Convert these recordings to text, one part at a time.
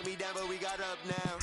me down, but we got up now.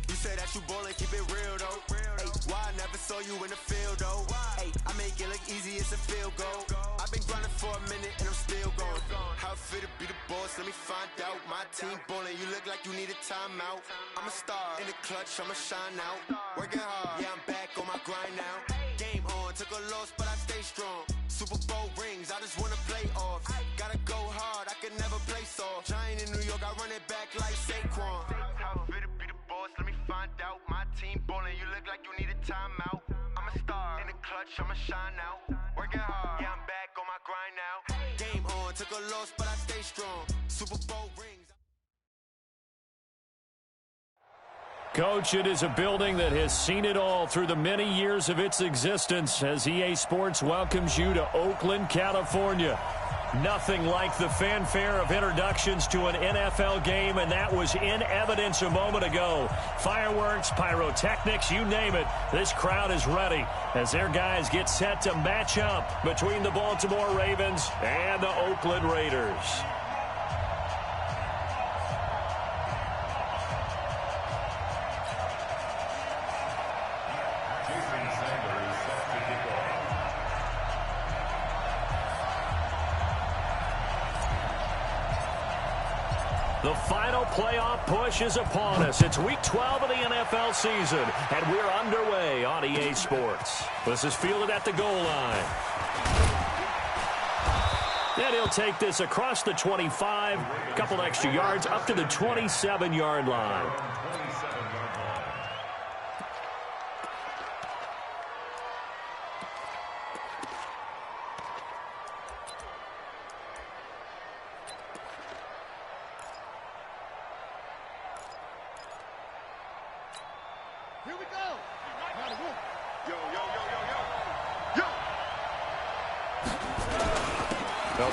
You say that you ballin', keep it real though. Ay, why I never saw you in the field though? Ay, I make it look easy, it's a field goal. I've been grinding for a minute and I'm still going. How it feel to be the boss, let me find out. My team ballin', you look like you need a timeout. I'm a star in the clutch, I'ma shine out. Working hard, yeah, I'm back on my grind now. Game on, took a loss, but I stay strong. Super Bowl rings, I just wanna play off. Gotta go hard, I can never play soft. Giant in New York, I run it back like Saquon. How it feel to be the boss, let me find out. My team ballin', you look like you need a timeout. I'm a star in the clutch, I'ma shine out. Working hard, yeah, I'm back on my grind now. Game on, took a loss, but I stay strong. Super Bowl rings. Coach, it is a building that has seen it all through the many years of its existence as EA Sports welcomes you to Oakland, California. Nothing like the fanfare of introductions to an NFL game, and that was in evidence a moment ago. Fireworks, pyrotechnics, you name it. This crowd is ready as their guys get set to match up between the Baltimore Ravens and the Oakland Raiders. The final playoff push is upon us. It's Week 12 of the NFL season, and we're underway on EA Sports. This is fielded at the goal line. And he'll take this across the 25, a couple extra yards, up to the 27-yard line.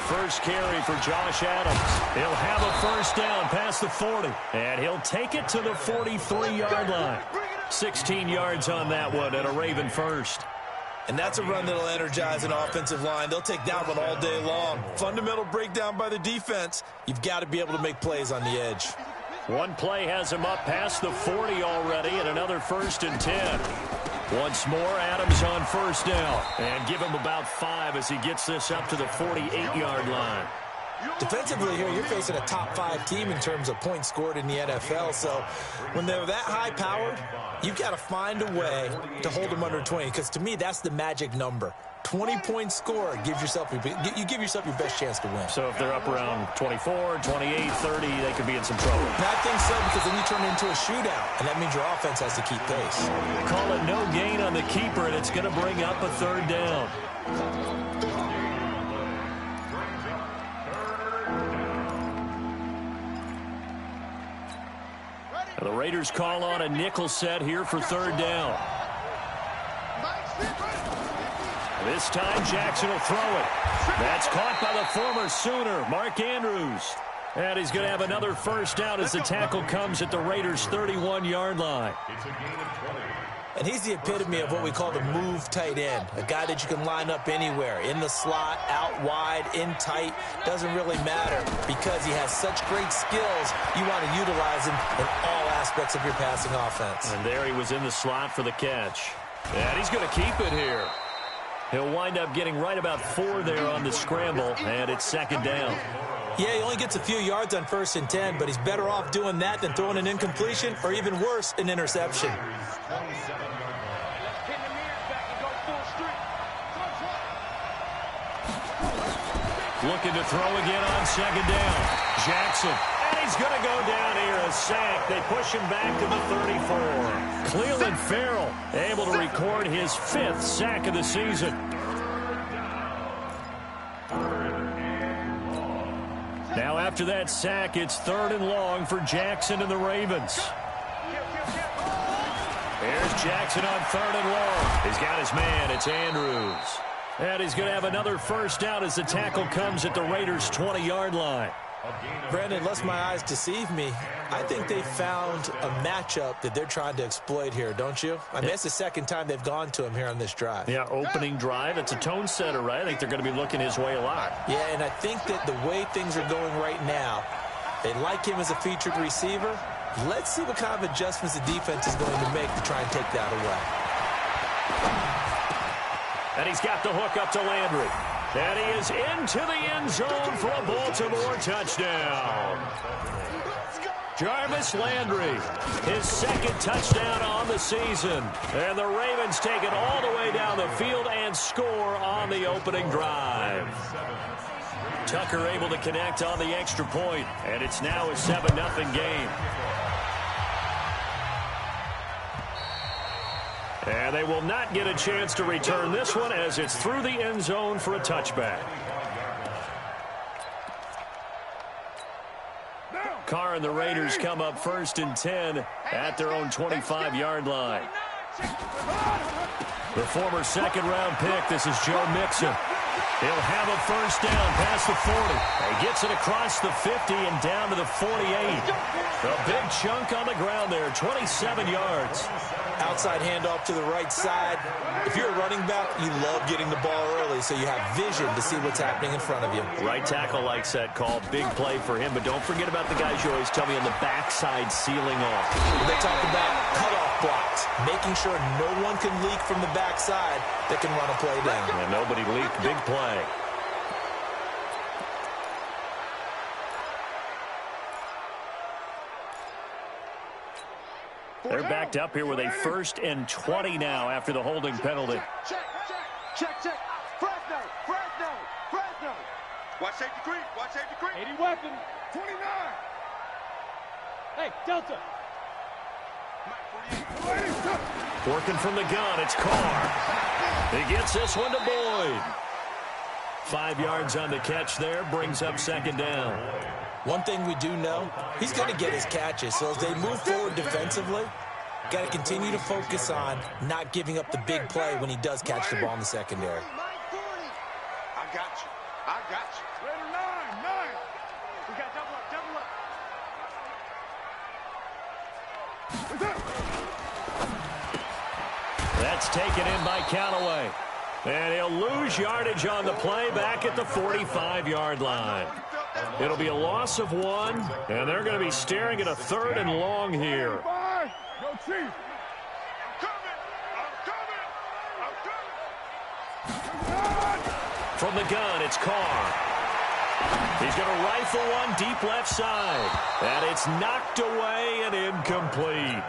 First carry for Josh Adams. He'll have a first down past the 40. And he'll take it to the 43-yard line. 16 yards on that one and a Raven first. And that's a run that'll energize an offensive line. They'll take that one all day long. Fundamental breakdown by the defense. You've got to be able to make plays on the edge. One play has him up past the 40 already and another 1st and 10. Once more, Adams on first down. And give him about 5 as he gets this up to the 48-yard line. Defensively here, you're facing a top-5 team in terms of points scored in the NFL. So when they're that high-powered, you've got to find a way to hold them under 20. Because to me, that's the magic number. 20 points scored, you give yourself your best chance to win. So if they're up around 24, 28, 30, they could be in some trouble. I think so, because then you turn it into a shootout, and that means your offense has to keep pace. Call it no gain on the keeper, and it's going to bring up a 3rd down. The Raiders call on a nickel set here for 3rd down. This time, Jackson will throw it. That's caught by the former Sooner, Mark Andrews. And he's going to have another first down as the tackle comes at the Raiders' 31-yard line. And he's the epitome of what we call the move tight end, a guy that you can line up anywhere, in the slot, out wide, in tight, doesn't really matter because he has such great skills. You want to utilize him in all aspects of your passing offense. And there he was in the slot for the catch. And he's going to keep it here. He'll wind up getting right about 4 there on the scramble, and it's 2nd down. Yeah, he only gets a few yards on 1st and 10, but he's better off doing that than throwing an incompletion or even worse, an interception. Looking to throw again on 2nd down. Jackson. And he's going to go down here, a sack. They push him back to the 34. Cleveland Farrell able to record his 5th sack of the season. Now after that sack, it's 3rd and long for Jackson and the Ravens. There's Jackson on 3rd and long. He's got his man. It's Andrews. And he's going to have another first down as the tackle comes at the Raiders' 20-yard line. Brandon, unless my eyes deceive me, I think they found a matchup that they're trying to exploit here, don't you? I mean, that's the 2nd time they've gone to him here on this drive. Yeah, opening drive. It's a tone setter, right? I think they're going to be looking his way a lot. Yeah, and I think that the way things are going right now, they like him as a featured receiver, Let's see what kind of adjustments the defense is going to make to try and take that away. And he's got the hook up to Landry. And he is into the end zone for a Baltimore touchdown. Jarvis Landry, his second touchdown on the season. And the Ravens take it all the way down the field and score on the opening drive. Tucker able to connect on the extra point, and it's now a 7-0 game. And they will not get a chance to return this one as it's through the end zone for a touchback. Carr and the Raiders come up 1st and 10 at their own 25-yard line. The former second-round pick, this is Joe Mixon. He'll have a first down past the 40. He gets it across the 50 and down to the 48. A big chunk on the ground there, 27 yards. Outside handoff to the right side. If you're a running back, you love getting the ball early so you have vision to see what's happening in front of you. Right tackle likes that call. Big play for him, but don't forget about the guys you always tell me on the backside sealing off. They talk about cutoff blocks, making sure no one can leak from the backside that can run a play down. And nobody leaked. Big play. They're backed up here with a 1st and 20 now after the holding penalty. Check. Fresno. Watch safety green. 80 weapon. 29. Hey, Delta. Working from the gun, it's Carr. He gets this one to Boyd. 5 yards on the catch there, brings up 2nd down. One thing we do know, he's going to get his catches. So as they move forward defensively, got to continue to focus on not giving up the big play when he does catch the ball in the secondary. I got you. Later, 9. We got double up. That's taken in by Callaway. And he'll lose yardage on the play back at the 45-yard line. It'll be a loss of 1, and they're going to be staring at a 3rd and long here. Go Chief. From the gun, it's Carr. He's going to rifle one deep left side. And it's knocked away and incomplete.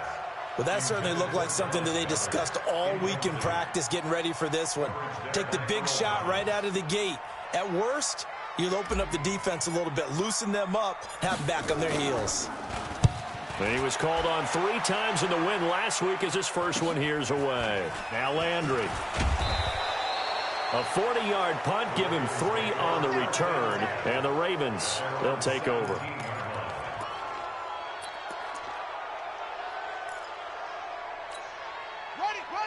Well, that certainly looked like something that they discussed all week in practice getting ready for this one. Take the big shot right out of the gate. At worst, you'll open up the defense a little bit, loosen them up, have them back on their heels. And he was called on 3 times in the win last week as his first one here's away. Now Landry. A 40-yard punt, give him 3 on the return. And the Ravens, they'll take over.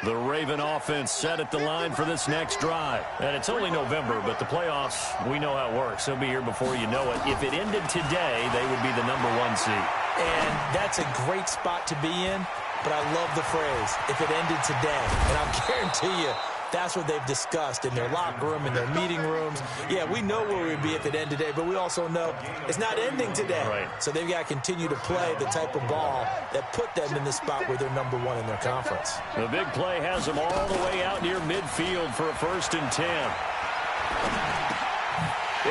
The Raven offense set at the line for this next drive. And it's only November, but the playoffs, we know how it works. They'll be here before you know it. If it ended today, they would be the #1 seed. And that's a great spot to be in, but I love the phrase, if it ended today. And I'll guarantee you, that's what they've discussed in their locker room, in their meeting rooms. Yeah, we know where we'd be if it ended today, but we also know it's not ending today. Right. So they've got to continue to play the type of ball that put them in the spot where they're #1 in their conference. The big play has them all the way out near midfield for a 1st and 10.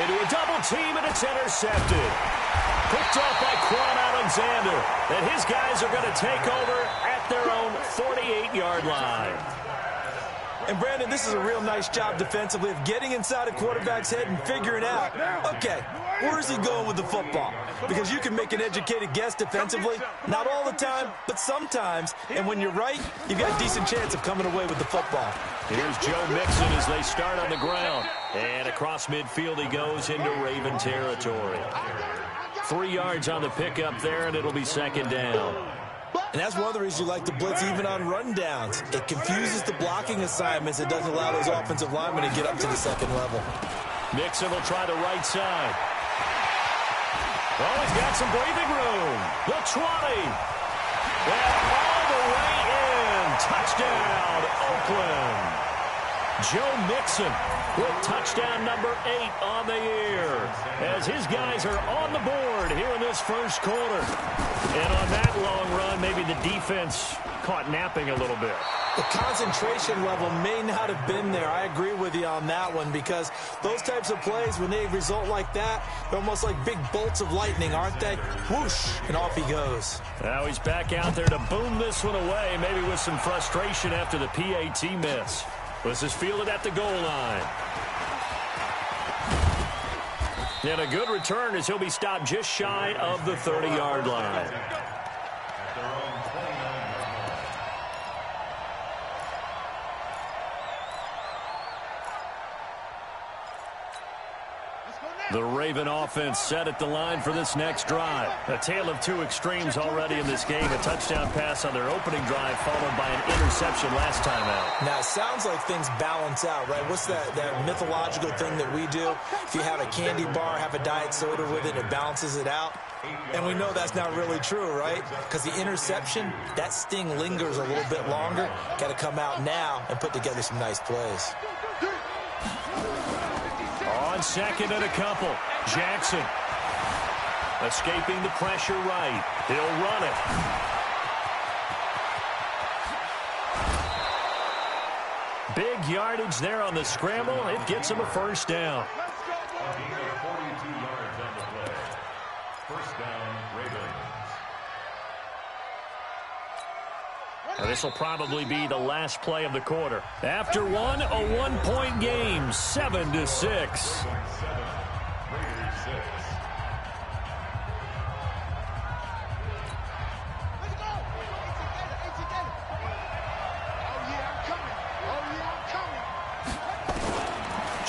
Into a double team, and it's intercepted. Picked off by Quan Alexander. And his guys are going to take over at their own 48-yard line. And, Brandon, this is a real nice job defensively of getting inside a quarterback's head and figuring out, okay, where is he going with the football? Because you can make an educated guess defensively, not all the time, but sometimes. And when you're right, you've got a decent chance of coming away with the football. Here's Joe Mixon as they start on the ground. And across midfield he goes into Raven territory. 3 yards on the pickup there, and it'll be 2nd down. And that's one of the reasons you like to blitz even on rundowns. It confuses the blocking assignments. It doesn't allow those offensive linemen to get up to the 2nd level. Mixon will try the right side. Oh, he's got some breathing room. The 20. And all the way in. Touchdown, Oakland. Joe Mixon with touchdown number 8 on the year as his guys are on the board here in this first quarter. And on that long run, maybe the defense caught napping a little bit. The concentration level may not have been there. I agree with you on that one because those types of plays, when they result like that, they're almost like big bolts of lightning, aren't they? Whoosh, and off he goes. Now he's back out there to boom this one away, maybe with some frustration after the PAT miss. This is fielded at the goal line. And a good return as he'll be stopped just shy of the 30-yard line. The Raven offense set at the line for this next drive. A tale of two extremes already in this game. A touchdown pass on their opening drive followed by an interception last time out. Now, it sounds like things balance out, right? What's that mythological thing that we do? If you have a candy bar, have a diet soda with it, it balances it out. And we know that's not really true, right? Because the interception, that sting lingers a little bit longer. Got to come out now and put together some nice plays. On second and a couple, Jackson escaping the pressure right. He'll run it. Big yardage there on the scramble. It gets him a first down. This will probably be the last play of the quarter. After one, a one-point game, 7-6.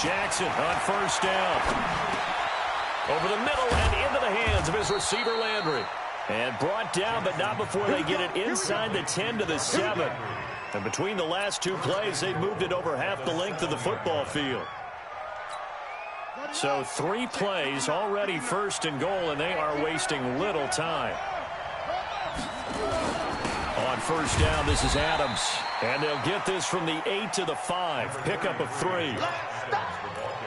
Jackson on first down. Over the middle and into the hands of his receiver, Landry. And brought down, but not before they get it inside the 10 to the 7. And between the last two plays, they've moved it over half the length of the football field. So 3 plays, already first and goal, and they are wasting little time. On first down, this is Adams. And they'll get this from the 8 to the 5. Pickup of 3.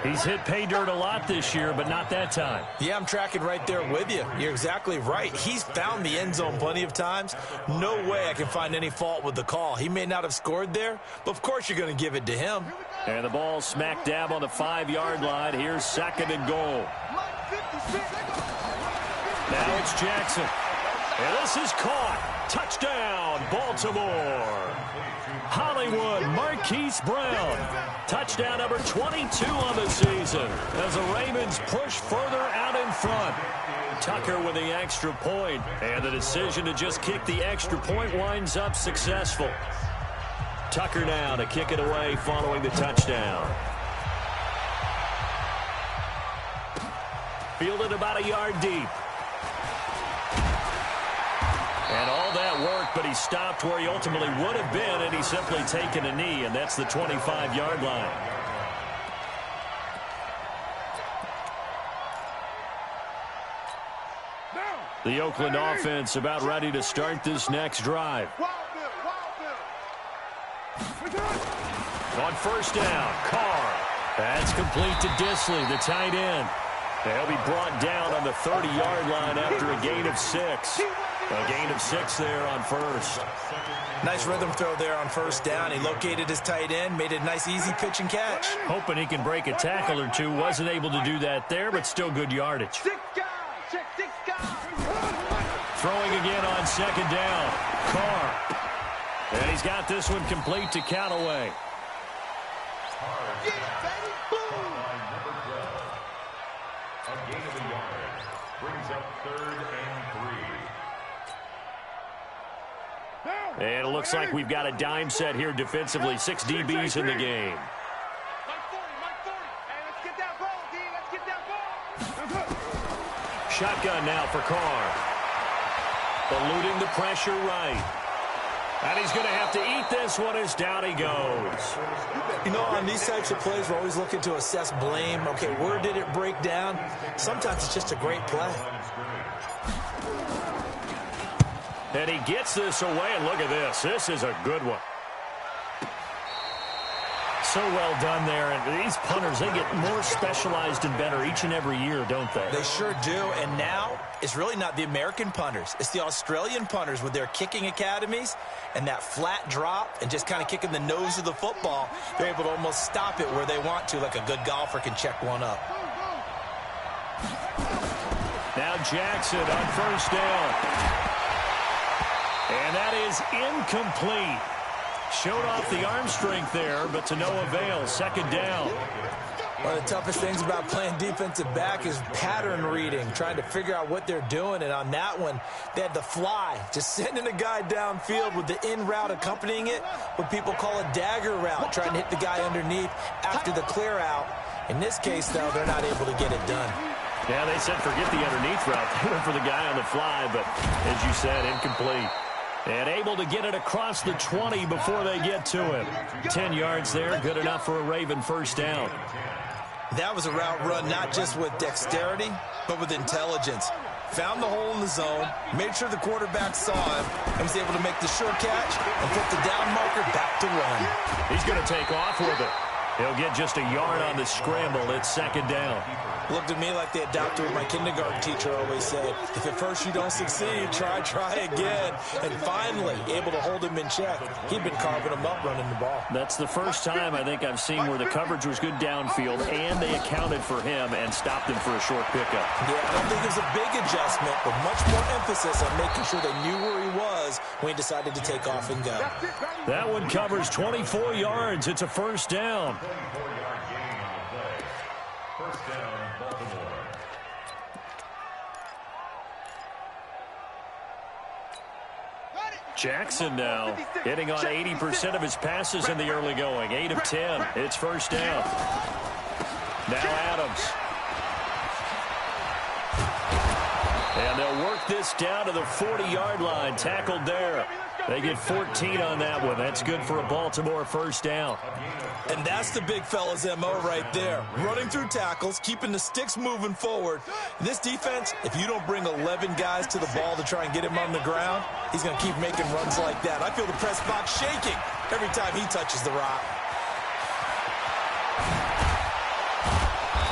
He's hit pay dirt a lot this year, but not that time. Yeah, I'm tracking right there with you. You're exactly right. He's found the end zone plenty of times. No way I can find any fault with the call. He may not have scored there, but of course you're going to give it to him. And the ball smack dab on the 5-yard line. Here's second and goal. Now it's Jackson. And this is caught. Touchdown, Baltimore. Hollywood Marquise Brown. Touchdown number 22 on the season as the Ravens push further out in front. Tucker with the extra point, and the decision to just kick the extra point winds up successful. Tucker now to kick it away following the touchdown. Fielded about a yard deep. And all that work, but he stopped where he ultimately would have been, and he's simply taken a knee, and that's the 25-yard line. The Oakland offense about ready to start this next drive. On first down, Carr. That's complete to Disley, the tight end. They'll be brought down on the 30-yard line after a gain of 6. A gain of 6 there on first. Nice rhythm throw there on first down. He located his tight end, made a nice easy pitch and catch. Hoping he can break a tackle or two. Wasn't able to do that there, but still good yardage. Throwing again on second down. Carr. And he's got this one complete to Callaway. A gain of a yard. Brings up 3rd and 3. And it looks like we've got a dime set here defensively. 6 DBs in the game. Shotgun now for Carr. Eluding the pressure right. And he's going to have to eat this one as down he goes. You know, on these types of plays, we're always looking to assess blame. Okay, where did it break down? Sometimes it's just a great play. And he gets this away, and look at this. This is a good one. So well done there. And these punters, they get more specialized and better each and every year, don't they? They sure do. And now it's really not the American punters. It's the Australian punters with their kicking academies and that flat drop and just kind of kicking the nose of the football. They're able to almost stop it where they want to, like a good golfer can check one up. Now Jackson on first down. And that is incomplete. Showed off the arm strength there, but to no avail. Second down. One of the toughest things about playing defensive back is pattern reading, trying to figure out what they're doing. And on that one, they had the fly, just sending a guy downfield with the in route accompanying it, what people call a dagger route, trying to hit the guy underneath after the clear out. In this case, though, they're not able to get it done. Yeah, they said forget the underneath route. They went for the guy on the fly, but as you said, incomplete. And able to get it across the 20 before they get to him. 10 yards there, good enough for a Raven first down. That was a route run not just with dexterity, but with intelligence. Found the hole in the zone, made sure the quarterback saw him, and was able to make the sure catch and put the down marker back to run. He's going to take off with it. He'll get just a yard on the scramble. It's second down. Looked at me like they adopted what my kindergarten teacher always said. If at first you don't succeed, try again. And finally, able to hold him in check. He'd been carving him up running the ball. That's the first time I think I've seen where the coverage was good downfield and they accounted for him and stopped him for a short pickup. Yeah, I don't think it was a big adjustment, but much more emphasis on making sure they knew where he was when he decided to take off and go. That one covers 24 yards. It's a first down. 24-yard gain on the play. First down, Baltimore. Jackson now hitting on 80% of his passes in the early going. 8 of 10. It's first down. Now Adams. And they'll work this down to the 40-yard line. Tackled there. They get 14 on that one. That's good for a Baltimore first down. And that's the big fella's MO right there. Running through tackles, keeping the sticks moving forward. This defense, if you don't bring 11 guys to the ball to try and get him on the ground, he's going to keep making runs like that. I feel the press box shaking every time he touches the rock.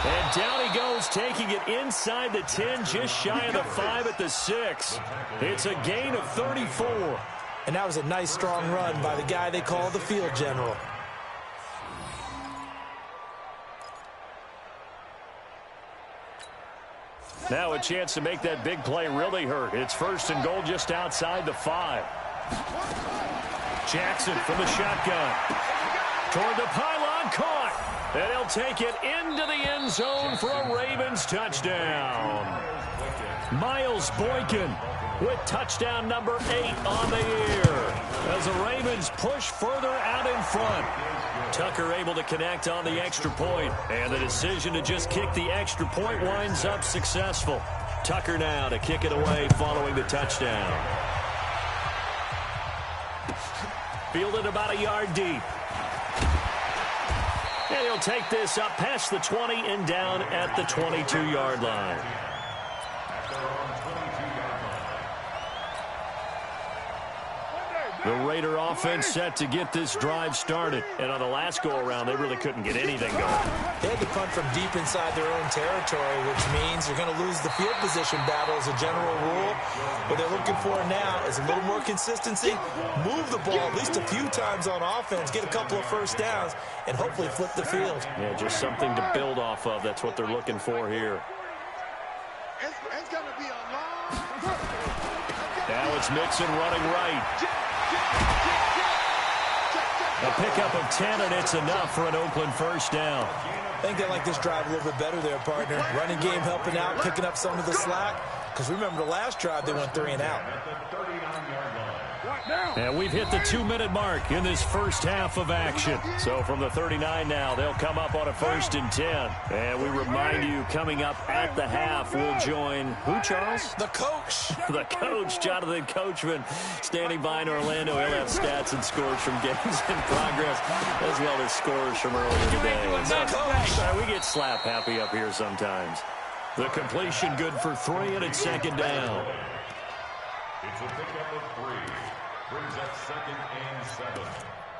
And down he goes, taking it inside the 10, just shy of the 5 at the 6. It's a gain of 34. And that was a nice, strong run by the guy they call the field general. Now a chance to make that big play really hurt. It's first and goal just outside the 5. Jackson from the shotgun. Toward the pylon, caught. And he'll take it into the end zone for a Ravens touchdown. Miles Boykin with touchdown number 8 on the year as the Ravens push further out in front. Tucker able to connect on the extra point, and the decision to just kick the extra point winds up successful. Tucker now to kick it away following the touchdown. Fielded about a yard deep. And he'll take this up past the 20 and down at the 22-yard line. The Raider offense set to get this drive started. And on the last go-around, they really couldn't get anything going. They had to punt from deep inside their own territory, which means you're going to lose the field position battle as a general rule. What they're looking for now is a little more consistency, move the ball at least a few times on offense, get a couple of first downs, and hopefully flip the field. Yeah, just something to build off of. That's what they're looking for here. It's going to be a long... Now it's Mixon running right. A pickup of 10, and it's enough for an Oakland first down. I think they like this drive a little bit better there, partner. Running game helping out, picking up some of the slack. Because remember the last drive, they went 3 and out. And we've hit the 2-minute mark in this first half of action. So from the 39 now, they'll come up on a 1st and 10. And we remind you, coming up at the half, we'll join who, Charles? The coach. The coach, Jonathan Coachman, standing by in Orlando. He'll have stats and scores from games in progress, as well as scores from earlier today. So, we get slap happy up here sometimes. The completion good for 3, and it's second down. It's a pickup of 3. Brings up 2nd and 7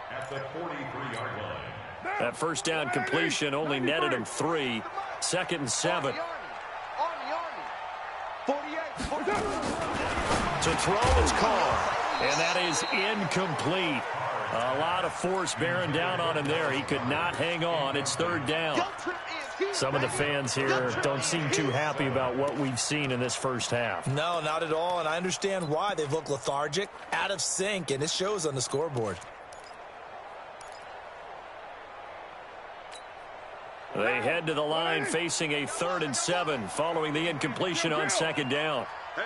at the 43-yard line. That first down completion only netted him 3. 2nd and 7. To throw is Carr, and that is incomplete. A lot of force bearing down on him there. He could not hang on. It's 3rd down. Some of the fans here don't seem too happy about what we've seen in this first half. No, not at all, and I understand why. They've looked lethargic, out of sync, and it shows on the scoreboard. They head to the line facing a 3rd and 7 following the incompletion on 2nd down. Hey,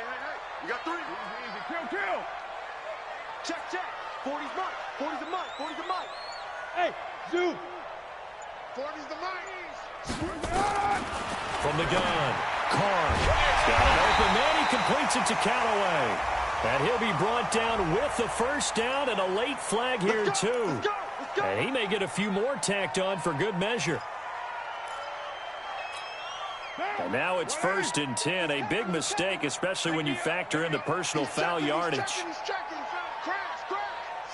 you got 3. Easy, kill. Check. 40's mine. 40's a mine. 40's a mine. Hey, Zoo. 40's the mine. From the gun, Carr got it open, then he completes it to Callaway. And he'll be brought down with the first down and a late flag here too. Let's go. And he may get a few more tacked on for good measure. And now it's 1st and 10, a big mistake, especially when you factor in the personal foul yardage. He's checking. Crash.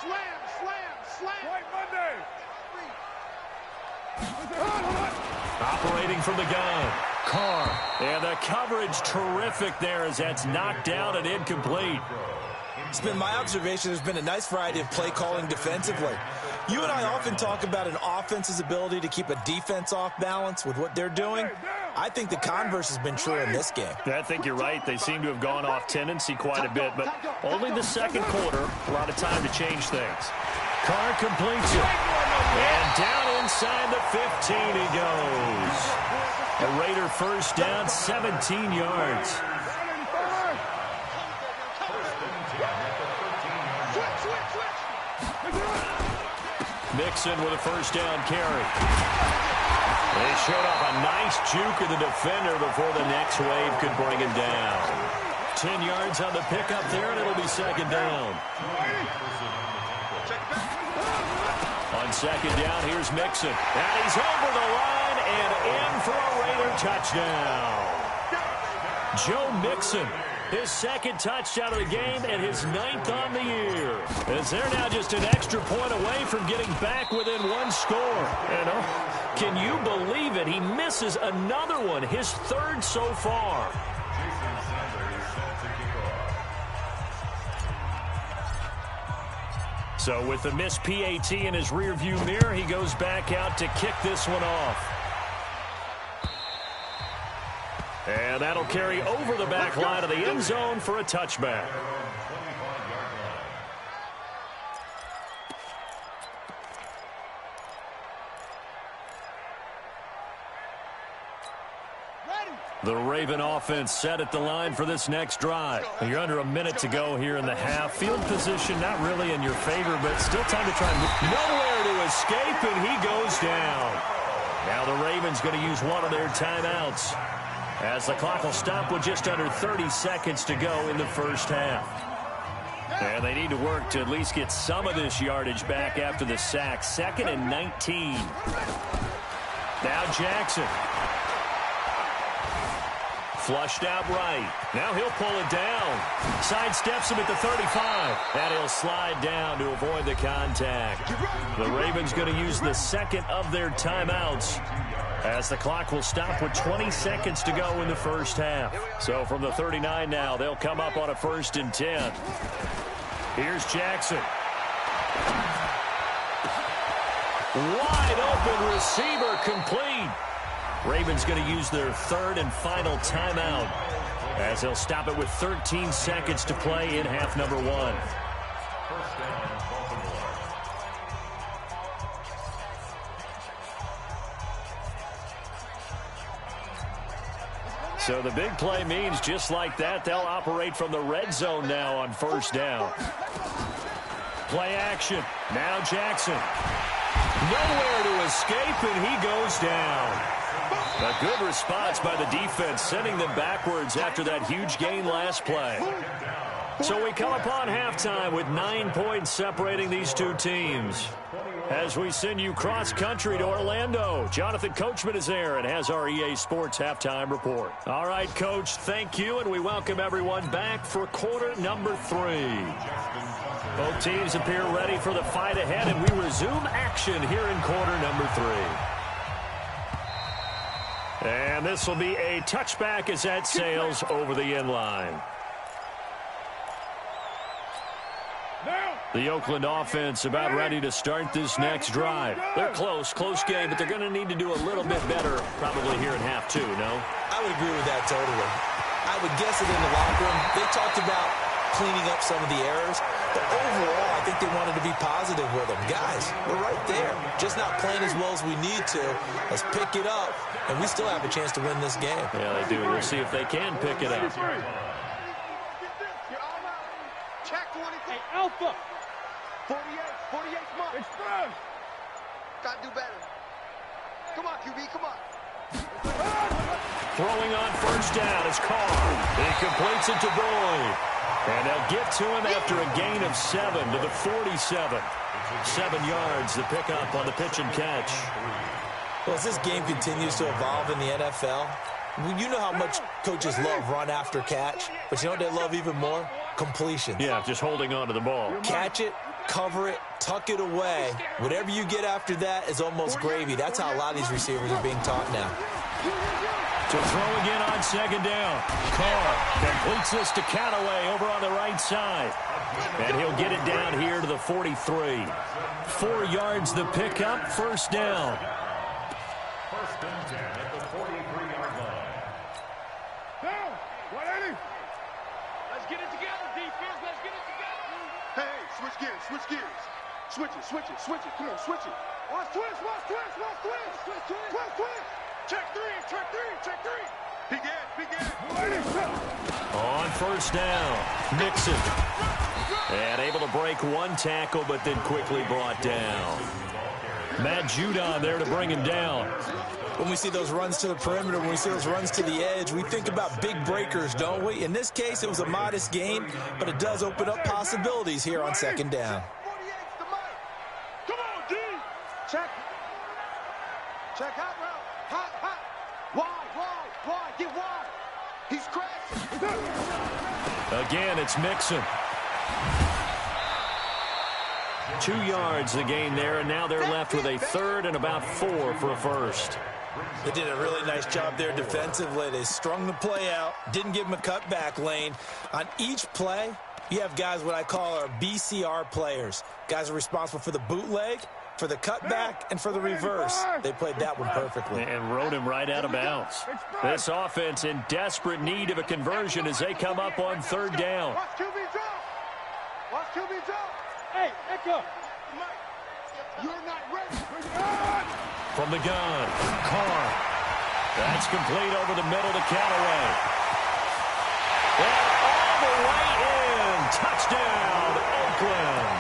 Slam. White Monday. Operating from the gun, Carr. And the coverage terrific there as that's knocked down and incomplete. It's been my observation there's been a nice variety of play calling defensively. You and I often talk about an offense's ability to keep a defense off balance with what they're doing. I think the converse has been true in this game. I think you're right. They seem to have gone off tendency quite a bit, but only the 2nd quarter. A lot of time to change things. Carr completes it. And down inside the 15 he goes. A Raider first down, 17 yards. Mixon with a first down carry. They showed off a nice juke of the defender before the next wave could bring him down. 10 yards on the pickup there, and it'll be 2nd down. On 2nd down, here's Mixon. And he's over the line and in for a Raider touchdown. Joe Mixon, his 2nd touchdown of the game and his 9th on the year. As they're now just an extra point away from getting back within 1 score. And can you believe it? He misses another one, his 3rd so far. So with the missed PAT in his rearview mirror, he goes back out to kick this one off. And that'll carry over the back line of the end zone for a touchback. The Raven offense set at the line for this next drive. You're under a minute to go here in the half. Field position not really in your favor, but still time to try and move. Nowhere to escape, and he goes down. Now the Ravens going to use one of their timeouts, as the clock will stop with just under 30 seconds to go in the first half. And they need to work to at least get some of this yardage back after the sack. 2nd and 19. Now Jackson. Flushed out right. Now he'll pull it down. Sidesteps him at the 35. And he'll slide down to avoid the contact. The Ravens going to use the 2nd of their timeouts, as the clock will stop with 20 seconds to go in the first half. So from the 39 now, they'll come up on a 1st and 10. Here's Jackson. Wide open receiver, complete. Ravens going to use their 3rd and final timeout, as they'll stop it with 13 seconds to play in half number 1. So the big play means just like that, they'll operate from the red zone now on 1st down. Play action. Now Jackson. Nowhere to escape, and he goes down. A good response by the defense, sending them backwards after that huge gain last play. So we come upon halftime with 9 points separating these two teams. As we send you cross-country to Orlando, Jonathan Coachman is there and has our EA Sports halftime report. All right, Coach, thank you, and we welcome everyone back for quarter number 3. Both teams appear ready for the fight ahead, and we resume action here in quarter number 3. And this will be a touchback as that sails over the end line. The Oakland offense about ready to start this next drive. They're close game, but they're going to need to do a little bit better probably here in half 2, no? I would agree with that totally. I would guess it in the locker room. They talked about cleaning up some of the errors, but overall, I think they wanted to be positive with them. Guys, we're right there. Just not playing as well as we need to. Let's pick it up, and we still have a chance to win this game. Yeah, they do. We'll see if they can pick it up. Check 20. Hey, Alpha. 48 months. Express. Gotta do better. Come on, QB, come on. Throwing on first down is Carr. He completes it to Boyd. And they'll get to him after a gain of 7 to the 47. 7 yards to pick up on the pitch and catch. Well, as this game continues to evolve in the NFL, you know how much coaches love run after catch, but you know what they love even more? Completions. Yeah, just holding on to the ball. Catch it, cover it, tuck it away. Whatever you get after that is almost gravy. That's how a lot of these receivers are being taught now. To throw again on second down. Carr completes this to Callaway over on the right side. And he'll get it down here to the 43. 4 yards the pickup, first down. First and 10 at the 43-yard line. Down. 180. Let's get it together, defense. Let's get it together. Hey, switch gears. Switch it. Come on, switch it. Watch twist. Check three. Begin. On first down, Mixon. And able to break one tackle, but then quickly brought down. Matt Judon there to bring him down. When we see those runs to the perimeter, when we see those runs to the edge, we think about big breakers, don't we? In this case, it was a modest gain, but it does open up possibilities here on second down. 48's the mic. Come on, D. Check out route. Hot. Wide. Get wide. He's crashing. Again, it's Mixon. 2 yards the gain there, and now they're left with a third and about 4 for a first. They did a really nice job there defensively. They strung the play out, didn't give him a cutback lane. On each play, you have guys what I call our BCR players. Guys are responsible for the bootleg, for the cutback, and for the reverse. They played that one perfectly. And rode him right out of bounds. This offense in desperate need of a conversion as they come up on third down. Watch QB drop. Hey, Echo. You're not ready. From the gun, Carr. That's complete over the middle to Callaway. And all the way in. Touchdown, Oakland.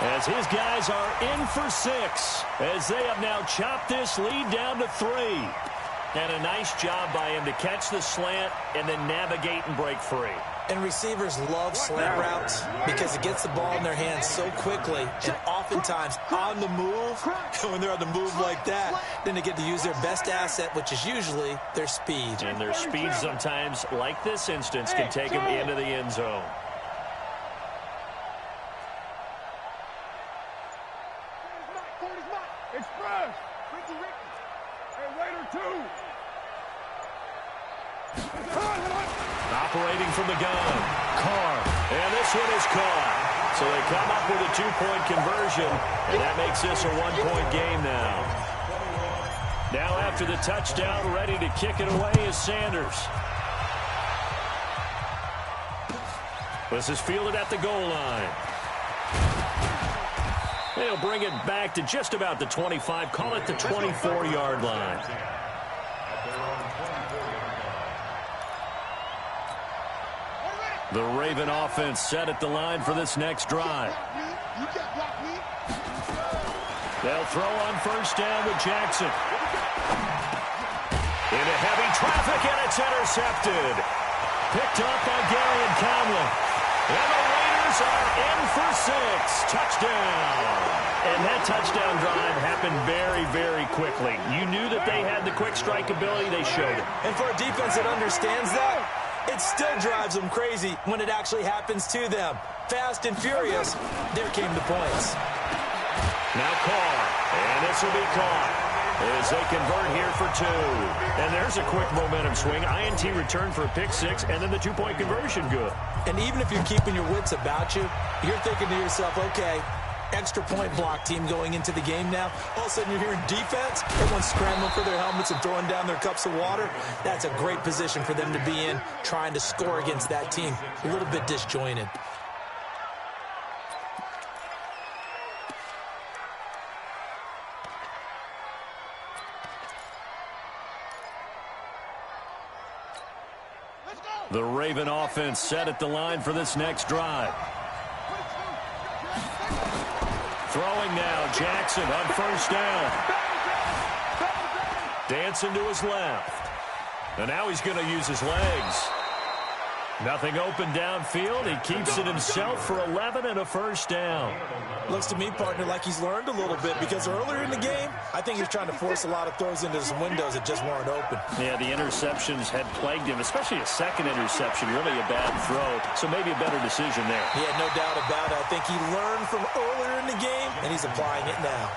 As his guys are in for 6, as they have now chopped this lead down to 3. And a nice job by him to catch the slant and then navigate and break free. And receivers love slant routes because it gets the ball in their hands so quickly and oftentimes on the move. And when they're on the move like that, then they get to use their best asset, which is usually their speed. And their speed sometimes, like this instance, can take them into the end zone. Express. Ricky. Hey, Raider 2. Operating from the gun, Carr, and this one is caught. So they come up with a 2-point conversion, and that makes this a 1-point game now. Now after the touchdown, ready to kick it away is Sanders. This is fielded at the goal line. They'll bring it back to just about the 25, call it the 24-yard line. The Raven offense set at the line for this next drive. They'll throw on first down with Jackson. Into heavy traffic, and it's intercepted. Picked up by Gary and Conley. And the Raiders are in for 6. Touchdown. And that touchdown drive happened very, very quickly. You knew that they had the quick strike ability. They showed it. And for a defense that understands that, it still drives them crazy when it actually happens to them. Fast and furious, there came the points. Now Carr, and this will be caught as they convert here for 2. And there's a quick momentum swing. INT return for a pick 6, and then the 2-point conversion good. And even if you're keeping your wits about you, you're thinking to yourself, okay, extra point block team going into the game now. All of a sudden you're hearing defense, everyone's scrambling for their helmets and throwing down their cups of water. That's a great position for them to be in, trying to score against that team. A little bit disjointed. The Raven offense set at the line for this next drive. Throwing now, Jackson on first down. Dancing to his left. And now he's going to use his legs. Nothing open downfield. He keeps it himself for 11 and a first down. Looks to me, partner, like he's learned a little bit because earlier in the game, I think he was trying to force a lot of throws into some windows that just weren't open. Yeah, the interceptions had plagued him, especially a second interception, really a bad throw. So maybe a better decision there. Yeah, no doubt about it. I think he learned from earlier in the game, and he's applying it now.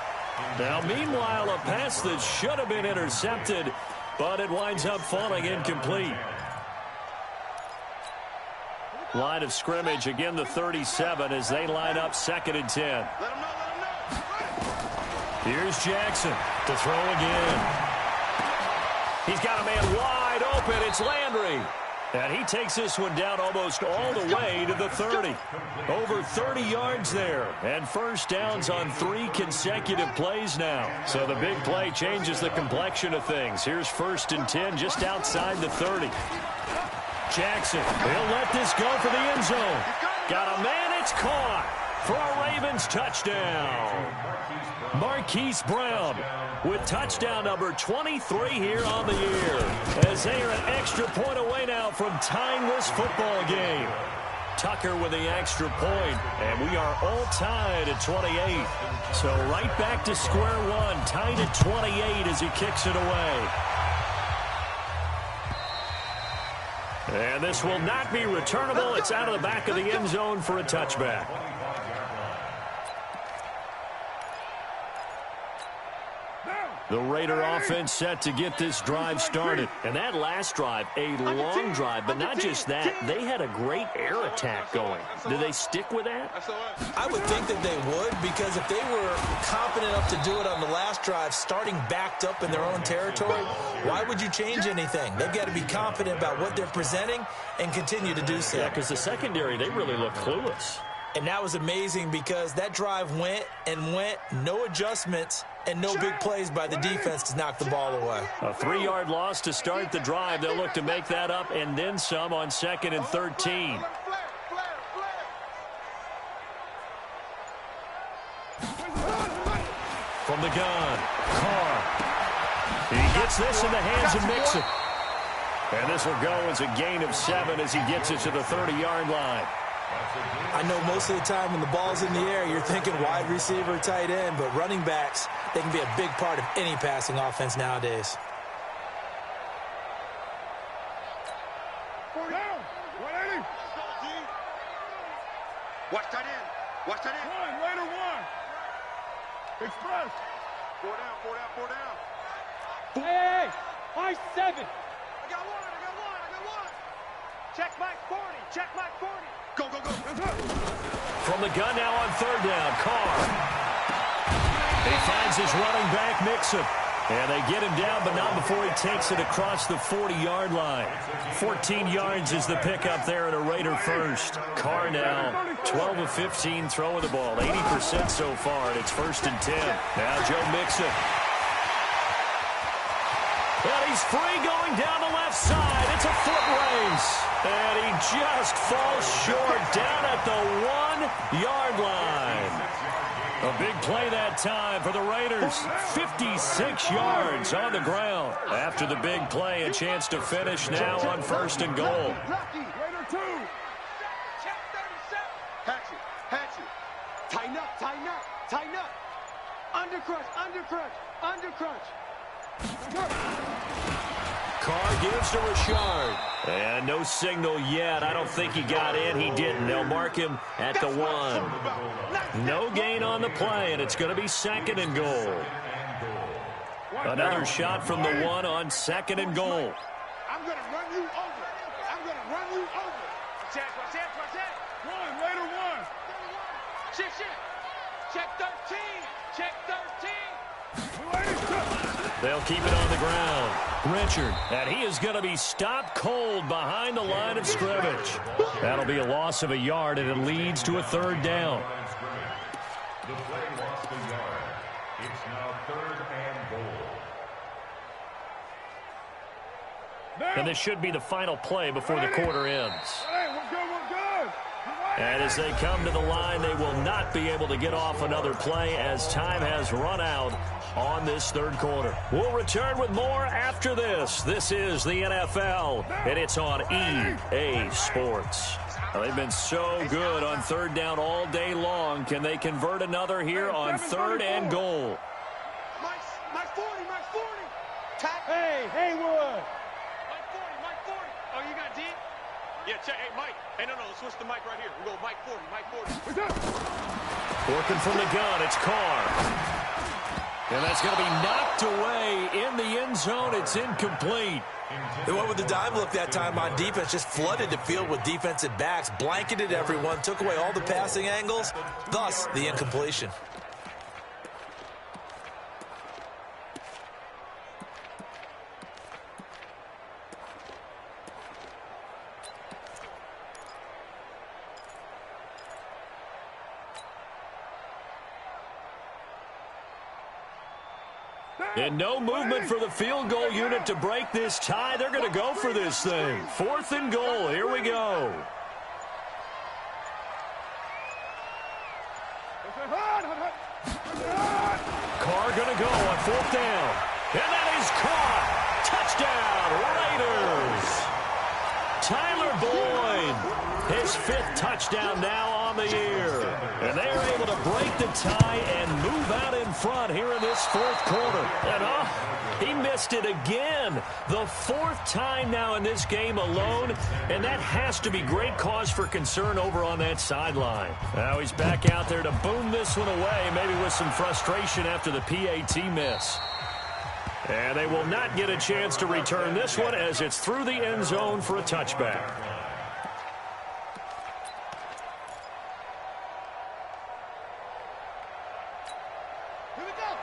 Now, meanwhile, a pass that should have been intercepted, but it winds up falling incomplete. Line of scrimmage, again the 37 as they line up 2nd and 10. Here's Jackson to throw again. He's got a man wide open. It's Landry. And he takes this one down almost all the way to the 30. Over 30 yards there. And first downs on 3 consecutive plays now. So the big play changes the complexion of things. Here's 1st and 10 just outside the 30. Jackson, he'll let this go for the end zone. Got a man, it's caught for a Ravens touchdown. Marquise Brown with touchdown number 23 here on the year. As they are an extra point away now from tying this football game. Tucker with the extra point, and we are all tied at 28. So right back to square one, tied at 28 as he kicks it away. And this will not be returnable. It's out of the back of the end zone for a touchback. The Raider offense set to get this drive started. And that last drive, a long drive, but not just that. They had a great air attack going. Do they stick with that? I would think that they would, because if they were confident enough to do it on the last drive, starting backed up in their own territory, why would you change anything? They've got to be confident about what they're presenting and continue to do so. Yeah, because the secondary, they really look clueless. And that was amazing because that drive went and went, no adjustments, and no big plays by the defense to knock the ball away. A 3-yard loss to start the drive. They'll look to make that up and then some on 2nd and 13. From the gun, Carr. He gets this in the hands of Mixon. And this will go as a gain of 7 as he gets it to the 30-yard line. I know most of the time when the ball's in the air, you're thinking wide receiver, tight end, but running backs, they can be a big part of any passing offense nowadays. Watch that in. Watch that in. One, later one. Express. 4 down, 4 down, 4 down. Hey, I 7. I got one. Check Mike 40. Check Mike 40. Go, go, go. From the gun now on 3rd down, Carr. He finds his running back, Mixon. And they get him down, but not before he takes it across the 40-yard line. 14 yards is the pickup there and a Raider first. Carr now 12 of 15 throwing the ball, 80% so far, and it's 1st and 10. Now Joe Mixon. And he's free going down the left side. It's a foot race. And he just falls short down at the 1-yard line. A big play that time for the Raiders. 56 yards on the ground. After the big play, a chance to finish now on 1st and goal. Raider 2. Check 37. Hatchet. Tighten up. Undercrunch, undercrunch, undercrunch. Carr gives to Richard. And no signal yet. I don't think he got in. He didn't. They'll mark him at the 1. No gain on the play, and it's going to be 2nd and goal. Another shot from the 1 on 2nd and goal. I'm going to run you over. I'm going to run you over. Check. Run, later one. Check. Check 13. Check 13. They'll keep it on the ground. Richard, and he is going to be stopped cold behind the line of scrimmage. That'll be a loss of a yard, and it leads to a 3rd down. The play lost a yard. It's now 3rd and goal. And this should be the final play before the quarter ends. Hey, we're good. And as they come to the line, they will not be able to get off another play as time has run out on this 3rd quarter. We'll return with more after this. This is the NFL, and it's on EA Sports. Well, they've been so good on 3rd down all day long. Can they convert another here on 3rd and goal? My 40. Hey, Haywood. Mike 40. Oh, you got D? Yeah, check. Hey, Mike. Hey, no, let's switch the mic right here. We go Mike 40. Working from the gun, it's Carr. And that's going to be knocked away in the end zone. It's incomplete. They went with the dime look that time on defense, just flooded the field with defensive backs, blanketed everyone, took away all the passing angles, thus the incompletion. And no movement for the field goal unit to break this tie. They're going to go for this thing. 4th and goal. Here we go. Carr going to go on 4th down. And that is caught. Touchdown, Raiders. Tyler Boyd, his 5th touchdown now on the year. And they're able to break the tie and move out in front here in this 4th quarter. And he missed it again. The 4th time now in this game alone. And that has to be great cause for concern over on that sideline. Now he's back out there to boom this one away, maybe with some frustration after the PAT miss. And they will not get a chance to return this one as it's through the end zone for a touchback.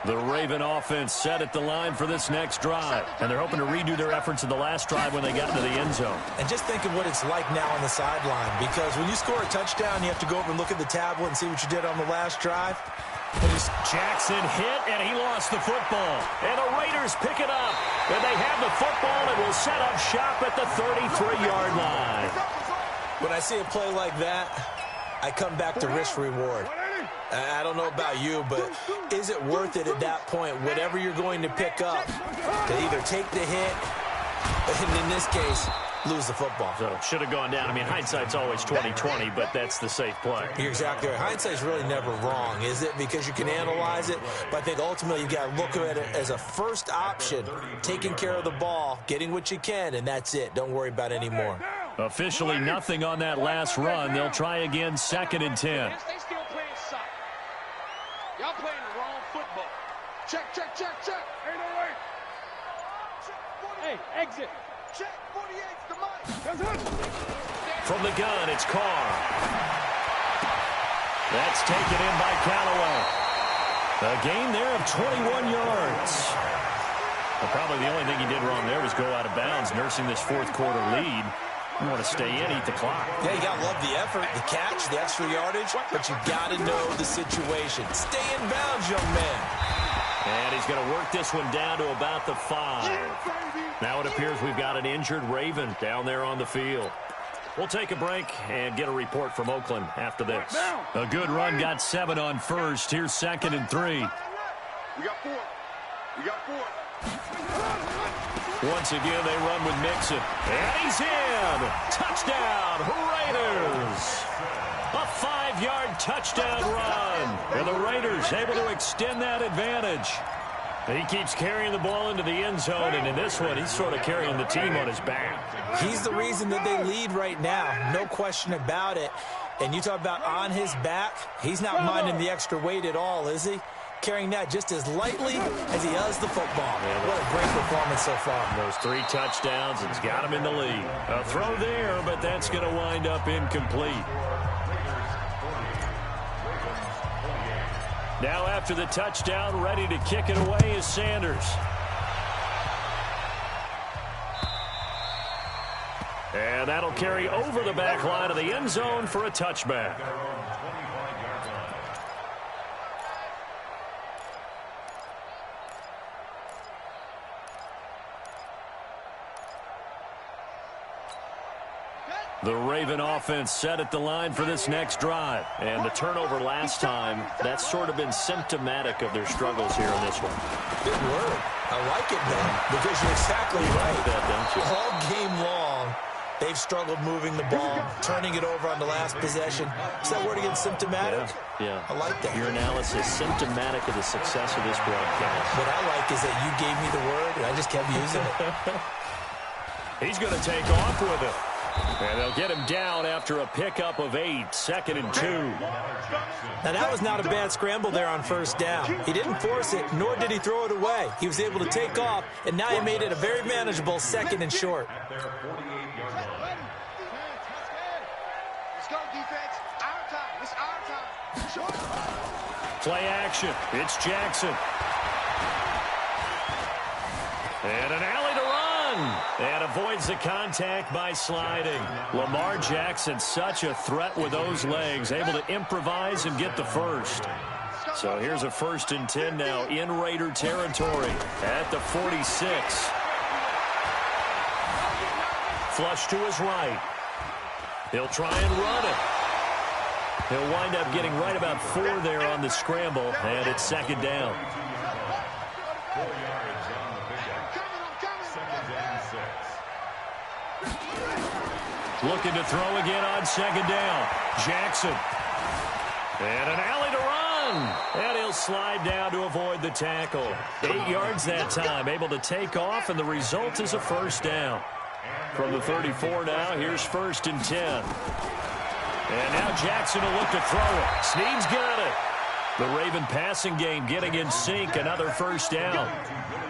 The Raven offense set at the line for this next drive. And they're hoping to redo their efforts in the last drive when they got into the end zone. And just think of what it's like now on the sideline, because when you score a touchdown, you have to go over and look at the tablet and see what you did on the last drive. Jackson hit, and he lost the football. And the Raiders pick it up. And they have the football and will set up shop at the 33-yard line. When I see a play like that, I come back to risk-reward. I don't know about you, but is it worth it at that point, whatever you're going to pick up, to either take the hit, and in this case, lose the football? So should have gone down. I mean, hindsight's always 20/20, but that's the safe play. You're exactly right. Hindsight's really never wrong, is it? Because you can analyze it, but I think ultimately you've got to look at it as a first option, taking care of the ball, getting what you can, and that's it. Don't worry about any more. Officially nothing on that last run. They'll try again, 2nd and 10. They still playing soccer. Y'all playing the wrong football. Check. Ain't no way. Hey, exit. Check. 48's the mic. From the gun, it's Carr. That's taken in by Callaway. A gain there of 21 yards. Well, probably the only thing he did wrong there was go out of bounds, nursing this 4th quarter lead. You want to stay in, eat the clock. Yeah, you got to love the effort, the catch, the extra yardage, but you got to know the situation. Stay in bounds, young man. And he's going to work this one down to about the 5. Now it appears we've got an injured Raven down there on the field. We'll take a break and get a report from Oakland after this. A good run, got 7 on first. Here's 2nd and 3. We got 4. Once again, they run with Mixon. And he's in! Touchdown, Raiders! A 5 5-yard touchdown run. And the Raiders able to extend that advantage. He keeps carrying the ball into the end zone, and in this one, he's sort of carrying the team on his back. He's the reason that they lead right now, no question about it. And you talk about on his back, he's not minding the extra weight at all, is he? Carrying that just as lightly as he does the football. What a great performance so far. Those 3 touchdowns, it's got him in the lead. A throw there, but that's going to wind up incomplete. Now after the touchdown, ready to kick it away is Sanders. And that'll carry over the back line of the end zone for a touchback. The Raven offense set at the line for this next drive. And the turnover last time, that's sort of been symptomatic of their struggles here in this one. Good word. I like it, Ben, because you're exactly right. That, don't you? All game long, they've struggled moving the ball, turning it over on the last possession. Is that word again, symptomatic? Yeah. I like that. Your analysis, symptomatic of the success of this broadcast. What I like is that you gave me the word, and I just kept using it. He's going to take off with it. And they'll get him down after a pickup of 8, 2nd and 2. Now, that was not a bad scramble there on first down. He didn't force it, nor did he throw it away. He was able to take off, and now he made it a very manageable 2nd and short. Let's go, defense. Our time. It's our time. Play action. It's Jackson. And an alley to run. And avoids the contact by sliding. Lamar Jackson, such a threat with those legs, able to improvise and get the first. So here's a 1st and 10 now in Raider territory at the 46. Flush to his right. He'll try and run it. He'll wind up getting right about 4 there on the scramble, and it's 2nd down. 4 yards on the pickup. 2nd and 6. Looking to throw again on 2nd down. Jackson. And an alley to run. And he'll slide down to avoid the tackle. 8 yards that time. Able to take off, and the result is a 1st down. From the 34 now, here's 1st and 10. And now Jackson will look to throw it. Snead's got it. The Raven passing game getting in sync. Another 1st down.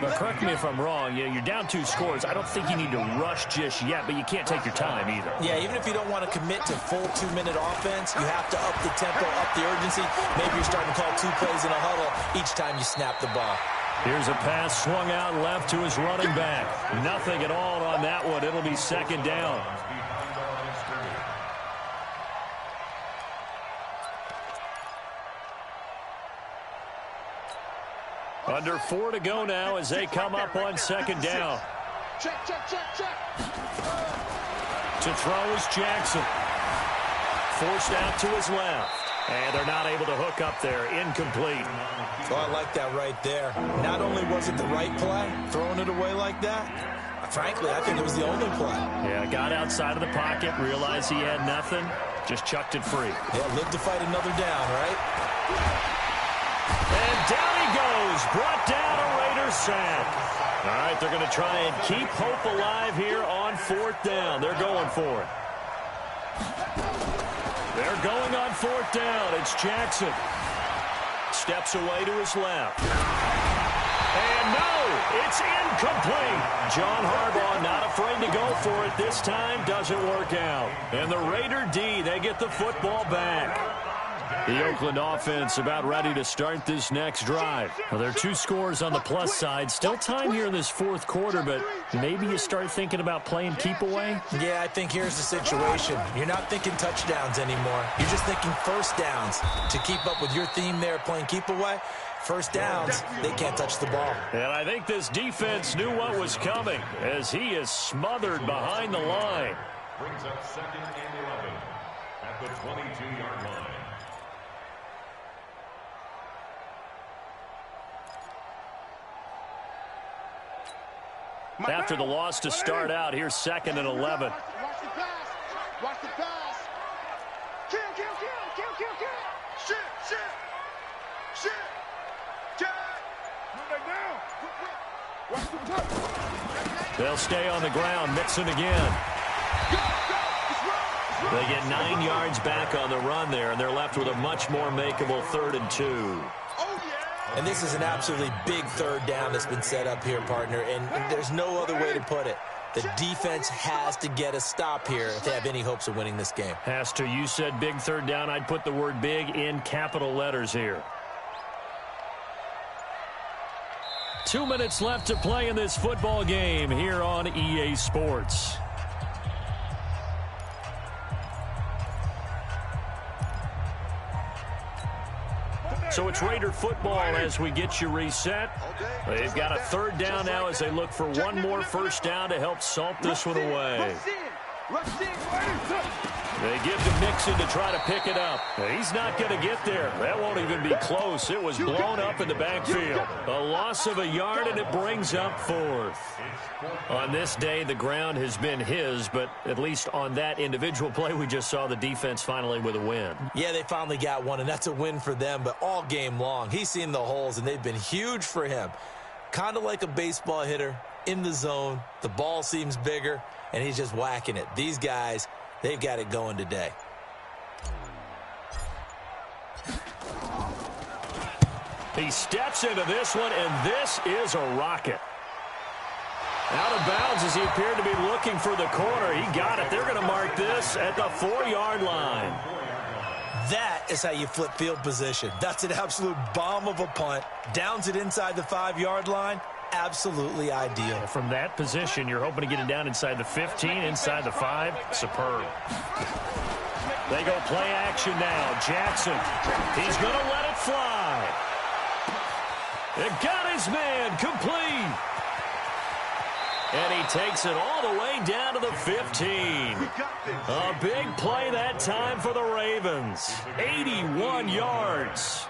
But correct me if I'm wrong. You're down 2 scores. I don't think you need to rush just yet, but you can't take your time either. Yeah, even if you don't want to commit to full 2-minute offense, you have to up the tempo, up the urgency. Maybe you're starting to call 2 plays in a huddle each time you snap the ball. Here's a pass swung out left to his running back. Nothing at all on that one. It'll be 2nd down. Under 4 to go now as they come up on 2nd down. Check. To throw is Jackson. Forced out to his left. And they're not able to hook up there. Incomplete. Oh, I like that right there. Not only was it the right play, throwing it away like that, frankly, I think it was the only play. Yeah, got outside of the pocket, realized he had nothing, just chucked it free. Yeah, live to fight another down, right? And down he goes. Brought down a Raider sack. All right, they're going to try and keep hope alive here on 4th down. They're going for it. They're going on 4th down. It's Jackson. Steps away to his left. And no, it's incomplete. John Harbaugh not afraid to go for it this time. Doesn't work out. And the Raider D, they get the football back. The Oakland offense about ready to start this next drive. Well, there are 2 scores on the plus side. Still time here in this 4th quarter, but maybe you start thinking about playing keep away? Yeah, I think here's the situation. You're not thinking touchdowns anymore. You're just thinking 1st downs. To keep up with your theme there, playing keep away, 1st downs, they can't touch the ball. And I think this defense knew what was coming as he is smothered behind the line. Brings up 2nd and 11 at the 22-yard line. After the loss to start out, here's 2nd and 11. Watch the pass. Watch the pass. Kill. They'll stay on the ground. Mixon again. They get 9 yards back on the run there, and they're left with a much more makeable 3rd and 2. And this is an absolutely big 3rd down that's been set up here, partner, and there's no other way to put it. The defense has to get a stop here if they have any hopes of winning this game. Has to. You said big 3rd down. I'd put the word big in capital letters here. 2 minutes left to play in this football game here on EA Sports. So it's Raider football as we get you reset. They've got a 3rd down now as they look for one more 1st down to help salt this one away. They give to Mixon to try to pick it up. He's not going to get there. That won't even be close. It was blown up in the backfield. A loss of a yard, and it brings up 4th. On this day, the ground has been his, but at least on that individual play, we just saw the defense finally with a win. Yeah, they finally got one, and that's a win for them, but all game long, he's seen the holes, and they've been huge for him. Kind of like a baseball hitter in the zone. The ball seems bigger, and he's just whacking it. These guys, they've got it going today. He steps into this one, and this is a rocket. Out of bounds as he appeared to be looking for the corner. He got it. They're going to mark this at the 4-yard line. That is how you flip field position. That's an absolute bomb of a punt. Downs it inside the 5-yard line. Absolutely ideal. From that position, you're hoping to get it down inside the 15, inside the 5. Superb. They go play action now. Jackson, he's going to let it fly. It got his man complete. And he takes it all the way down to the 15. A big play that time for the Ravens. 81 yards.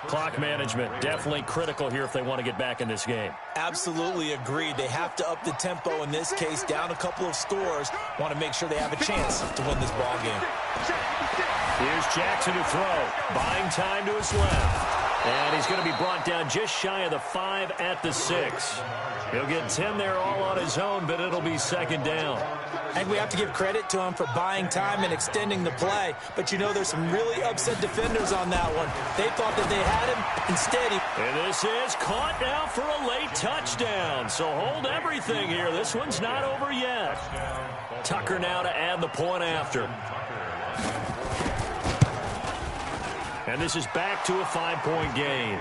Clock management definitely critical here if they want to get back in this game. Absolutely agreed. They have to up the tempo in this case, down a couple of scores. Want to make sure they have a chance to win this ball game. Here's Jackson to throw. Buying time to his left. And he's going to be brought down just shy of the 5 at the 6. He'll get 10 there all on his own, but it'll be 2nd down. And we have to give credit to him for buying time and extending the play. But, you know, there's some really upset defenders on that one. They thought that they had him. Instead, And this is caught now for a late touchdown. So hold everything here. This one's not over yet. Tucker now to add the point after. And this is back to a 5-point game.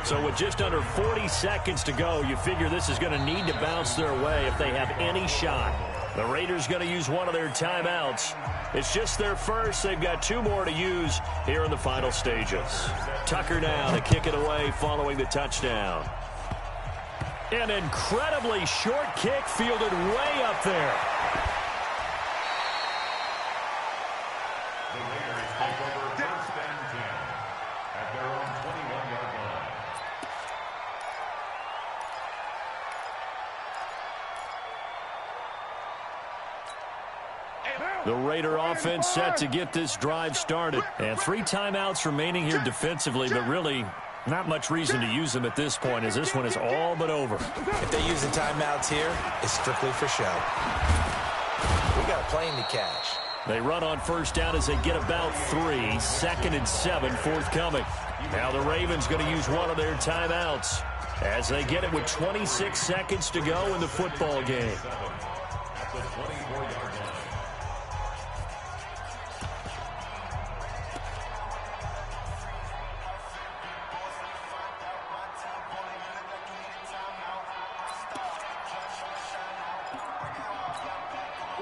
So with just under 40 seconds to go, you figure this is going to need to bounce their way if they have any shot. The Raiders going to use one of their timeouts. It's just their first. They've got 2 more to use here in the final stages. Tucker now to kick it away following the touchdown. An incredibly short kick fielded way up there. The Raider offense set to get this drive started. And 3 timeouts remaining here defensively, but really not much reason to use them at this point as this one is all but over. if they use the timeouts here, it's strictly for show. We got a plane to catch. They run on 1st down as they get about 3. 2nd and 7 forthcoming. Now the Ravens going to use one of their timeouts as they get it with 26 seconds to go in the football game.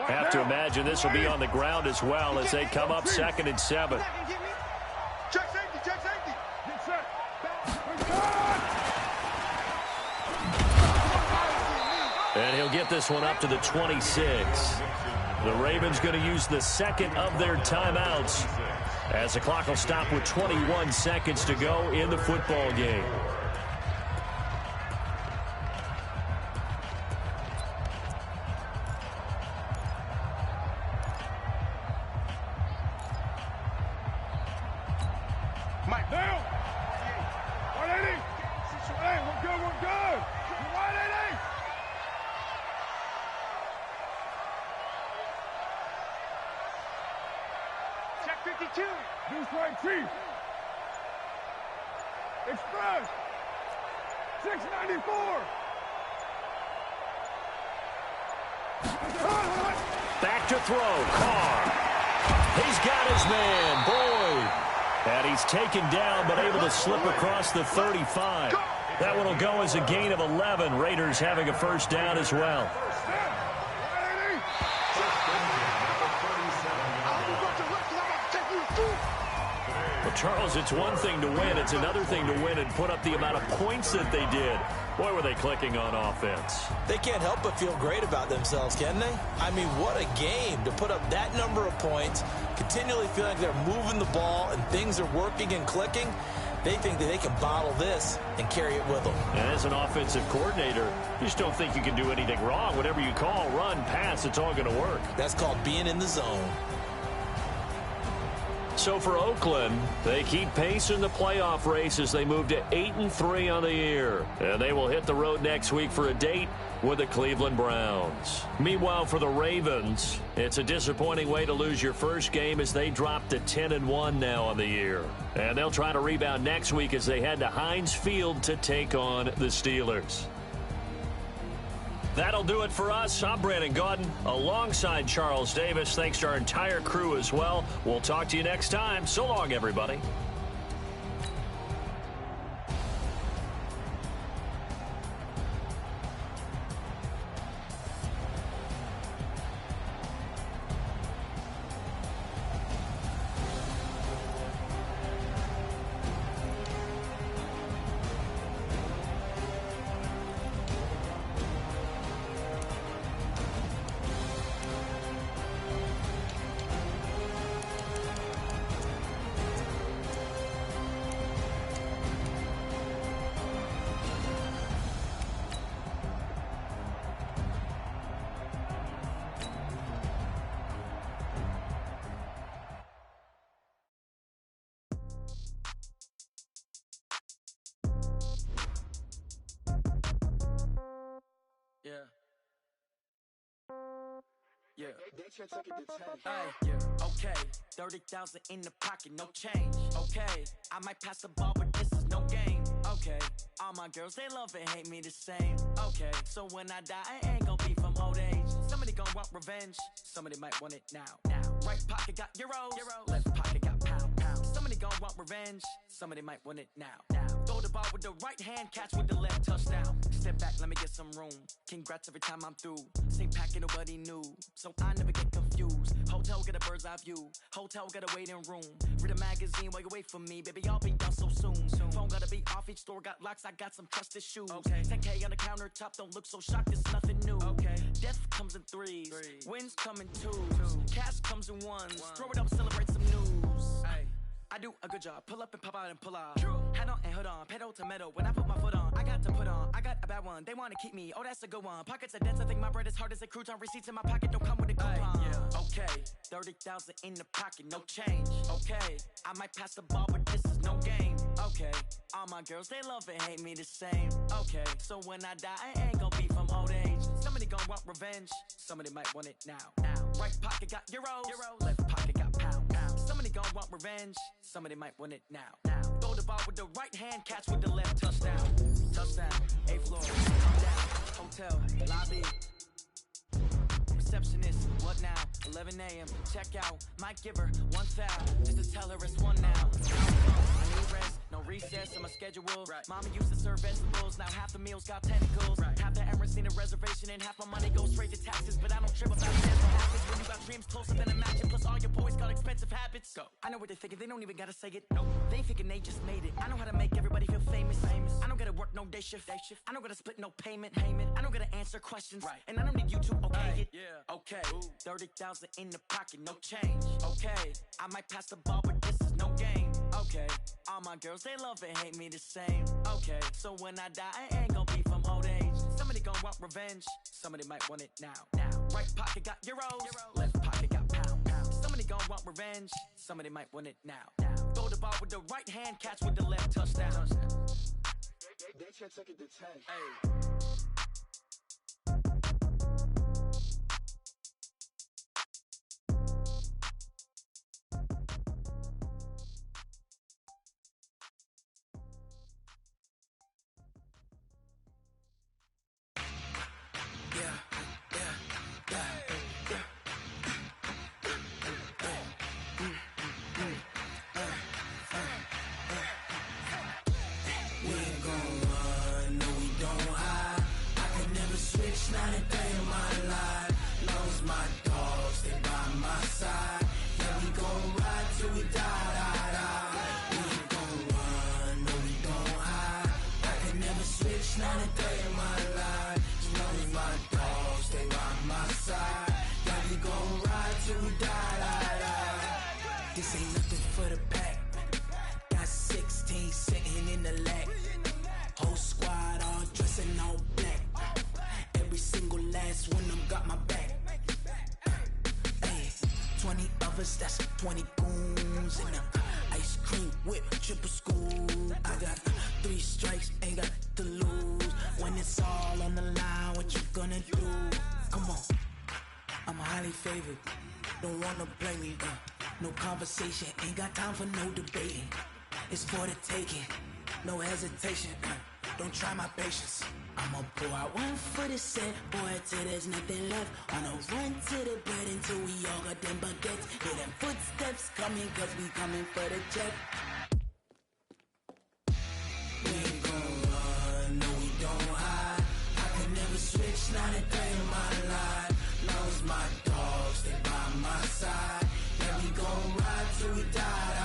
Have to imagine this will be on the ground as well as they come up 2nd and 7. Check safety, check safety. Get set. And he'll get this one up to the 26. The Ravens going to use the 2nd of their timeouts as the clock will stop with 21 seconds to go in the football game. Mike, down. 180. Hey, we're good, we're good. 180. Check 52. Deuce right, Chief. Express. 694. Back to throw. Carr. He's got his man. Boyd. And he's taken down but able to slip across the 35. That one will go as a gain of 11. Raiders having a first down as well. Well, Charles, it's one thing to win. It's another thing to win and put up the amount of points that they did. Boy, were they clicking on offense. They can't help but feel great about themselves, can they? I mean, what a game to put up that number of points, continually feeling like they're moving the ball and things are working and clicking. They think that they can bottle this and carry it with them. And as an offensive coordinator, you just don't think you can do anything wrong. Whatever you call, run, pass, it's all going to work. That's called being in the zone. So for Oakland, they keep pace in the playoff race as they move to 8-3 on the year. And they will hit the road next week for a date with the Cleveland Browns. Meanwhile, for the Ravens, it's a disappointing way to lose your first game as they drop to 10-1 now on the year. And they'll try to rebound next week as they head to Heinz Field to take on the Steelers. That'll do it for us. I'm Brandon Gaudin alongside Charles Davis. Thanks to our entire crew as well. We'll talk to you next time. So long, everybody. Yeah. Hey, okay. 30,000 in the pocket, no change. Okay, I might pass the ball, but this is no game. Okay, all my girls, they love and hate me the same. Okay, so when I die, I ain't gonna be from old age. Somebody gonna want revenge. Somebody might want it now. Right pocket got euros. Left pocket got pounds. Somebody gonna want revenge. Somebody might want it now. Throw the ball with the right hand, catch with the left, touchdown. Step back, let me get some room. Congrats every time I'm through. Same packet, nobody knew, so I never get confused. Hotel get a bird's eye view. Hotel get a waiting room. Read a magazine while you wait for me, baby. I'll be done so soon. Phone gotta be off. Each store got locks. I got some trusted shoes. 10K on the countertop. Don't look so shocked. It's nothing new. Death comes in threes. Wins come in twos. Cash comes in ones. Throw it up, celebrate some news. I do a good job. Pull up and pop out and pull out. Head on and hood on. Pedal to metal. When I put my foot on, I got to put on. I got a bad one. They want to keep me. Oh, that's a good one. Pockets are dense. I think my bread is hard as a crouton. Receipts in my pocket don't come with a coupon. Okay, 30,000 in the pocket, no change. Okay, I might pass the ball, but this is no game. Okay, all my girls, they love and hate me the same. Okay, so when I die, I ain't gonna be from old age. Somebody gonna want revenge. Somebody might want it now. Right pocket got euros. Left pocket got pounds. Somebody gonna want revenge. Somebody might want it now. Throw the ball with the right hand, catch with the left, touchdown. Touchdown, 8th floor, come down, hotel, lobby. Receptionist, what now? 11 a.m. Check out, might give her one foul, just to tell her it's one now. I need rest, no recess in my schedule. Mama used to serve vegetables, now half the meals got tentacles. Half the Emirates need a reservation and half my money goes straight to taxes. But I don't trip about that. What happens when you got dreams closer than a matching? Plus all your boys got expensive habits. Go. I know what they're thinking, they don't even gotta say it. Nope. They thinking they just made it. I know how to make everybody feel famous. I don't gotta work no day shift. I don't gotta split no payment. I don't gotta answer questions. And I don't need you to okay it. Okay, 30,000 in the pocket, no change. Okay, I might pass the ball, but this is no game. Okay, all my girls, they love and hate me the same. Okay, so when I die, I ain't gonna be from old age. Somebody gonna want revenge. Somebody might want it now. Right pocket got euros. Left pocket got pounds. Somebody gonna want revenge. Somebody might want it now. Throw the ball with the right hand, catch with the left, touchdown. That shit took it to 10. This ain't nothing for the pack. Got 16 sitting in the lag. Whole squad all dressing all black. Every single last one of them got my back. Hey, 20 of us, that's 20 goons. And ice cream whip, triple school. I got 3 strikes, ain't got to lose. When it's all on the line, what you gonna do? Come on, I'm highly favored. Don't wanna blame me. No conversation, ain't got time for no debating. It's for the taking, no hesitation. Don't try my patience. I'ma pour out one for the set, boy, till there's nothing left. On a run to the bread until we all got them baguettes. Hear them footsteps coming, cause we coming for the check. We ain't gon' run, no we don't hide. I can never switch, not a day in my life. Long as my dogs, they by my side. Yeah, we gon' ride till we die.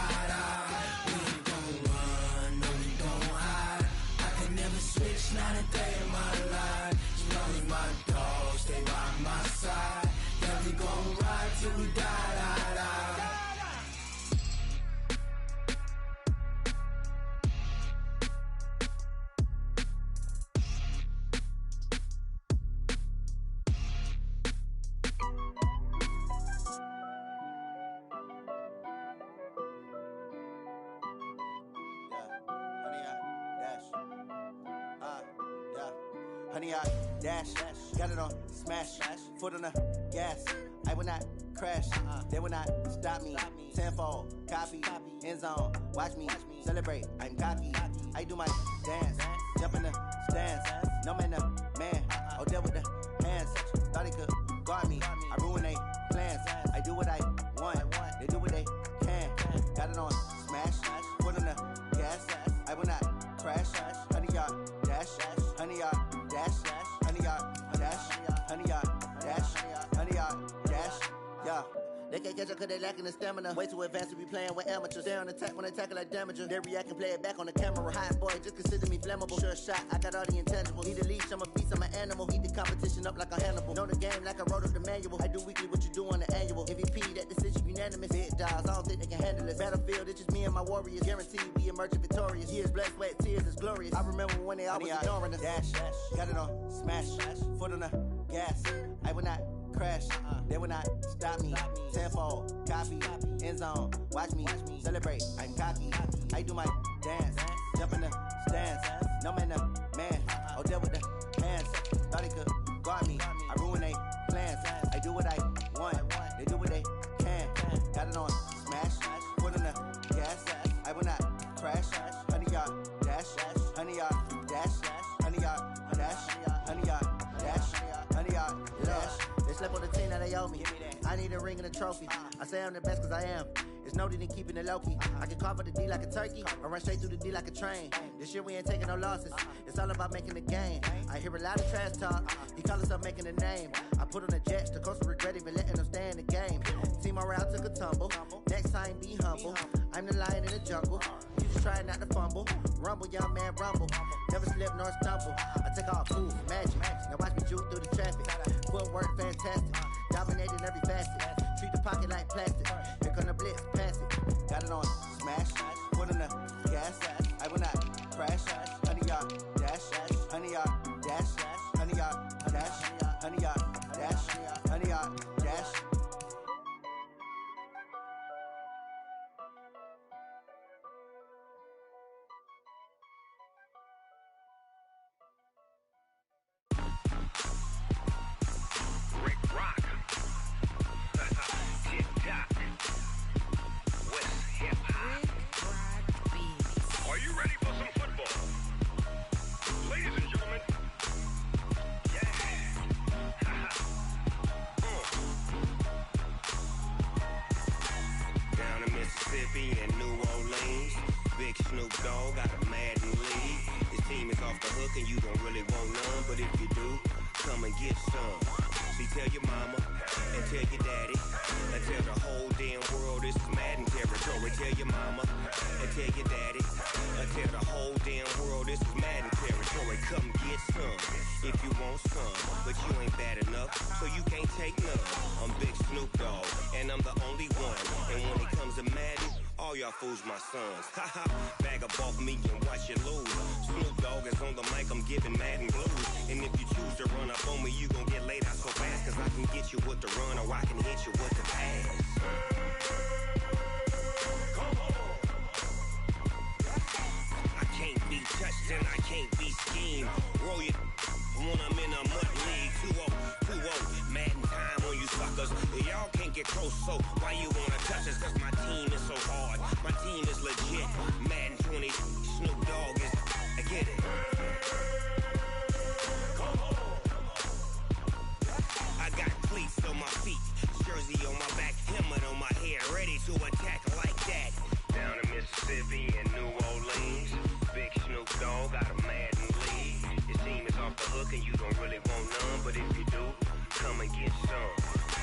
We ain't gon' run, no we don't hide. I can never switch, not a day in my life. As long as my dogs stay by my side. Yeah, we gon' ride till we die. Honey, I dash, got it on smash, foot on the gas. I will not crash, they will not stop me. Tenfold, copy, end zone, watch me celebrate. I'm cocky, I do my dance, jump in the stands. No man, the man, oh there with the hands. Thought he could guard me, I ruin they plans. I do what I want, they do what they can. Got it on smash, foot on the gas. I will not crash, honey, y'all dash, honey, y'all dash, honey, y'all dash, honey, y'all dash, honey, y'all dash, yeah. They can't catch up cause they lacking the stamina. Way too advanced to be playing with amateurs. They on attack when they tackle like damager. They react and play it back on the camera. Hot boy, just consider me flammable. Sure shot, I got all the intangibles. Need a leash, I'm a beast, I'm an animal. Eat the competition up like a Hannibal. Know the game like I wrote up the manual. I do weekly what you do on the annual. MVP, that decision unanimous. Big dogs, I don't think they can handle it. Battlefield, it's just me and my warriors. Guaranteed we emerge victorious. Years, blood, sweat, tears, it's glorious. I remember when they always ignoring us. Dash, got it on smash, foot on the gas. I will not crash, they will not stop me. Tenfold, copy, end zone, watch me celebrate. I'm cocky, I do my dance, jump in the stands. No man, the man, oh there with the hands. Thought he could guard me, I ruin they plans. I do what I want, they do what they can. Got it on smash, foot on the gas. I will not crash, honey y'all dash, honey y'all dash, honey y'all dash, honey y'all dash, honey y'all dash. They slept on the team that they owe me. I need a ring and a trophy. I say I'm the best cause I am. It's no need in keeping it low-key. I can carve up the D like a turkey or run straight through the D like a train. This year we ain't taking no losses. It's all about making the game. I hear a lot of trash talk. He call himself making a name. I put on the Jets. The coach will regret even letting them stay in the game. Team morale took a tumble. Next time be humble. I'm the lion in the jungle. You just try not to fumble. Rumble, young man, rumble. Never slip nor stumble. I take all food, magic. Now watch me juke through the traffic. Footwork fantastic. Dominating every facet. Treat the pocket like plastic. Here come the blitz, pass it. Got it on smash. Foot on the gas. I will not crash. Honey y'all dash. Honey y'all dash. Honey y'all dash. Honey y'all dash. Honey y'all dash. Snoop Dogg got a Madden league. His team is off the hook and you don't really want none, but if you do, come and get some. See, tell your mama and tell your daddy and tell the whole damn world this is Madden territory. Tell your mama and tell your daddy and tell the whole damn world this is Madden territory. Come get some if you want some, but you ain't bad enough, so you can't take none. I'm Big Snoop Dogg, and I'm the only one. And when it comes to Madden, all y'all fools my sons. Haha, bag up off me and watch you lose. Snoop Dogg is on the mic, I'm giving Madden blues. And if you choose to run up on me, you gon' get laid out so fast, cause I can get you with the run or I can hit you with the pass. Come on. I can't be touched and I can't be schemed. Roll you when I'm in a mud league. 2-0, Madden time on you suckers. Y'all can't get close, so why you wanna touch us? Cause my team is so hard, my team is legit. Madden 20, Snoop Dogg is, I get it. Come on. I got cleats on my feet, jersey on my back, helmet on my hair, ready to attack like that. Down in Mississippi and New Orleans, Big Snoop Dogg got a Madden league. Your team is off the hook and you don't really want none, but if you do, come and get some.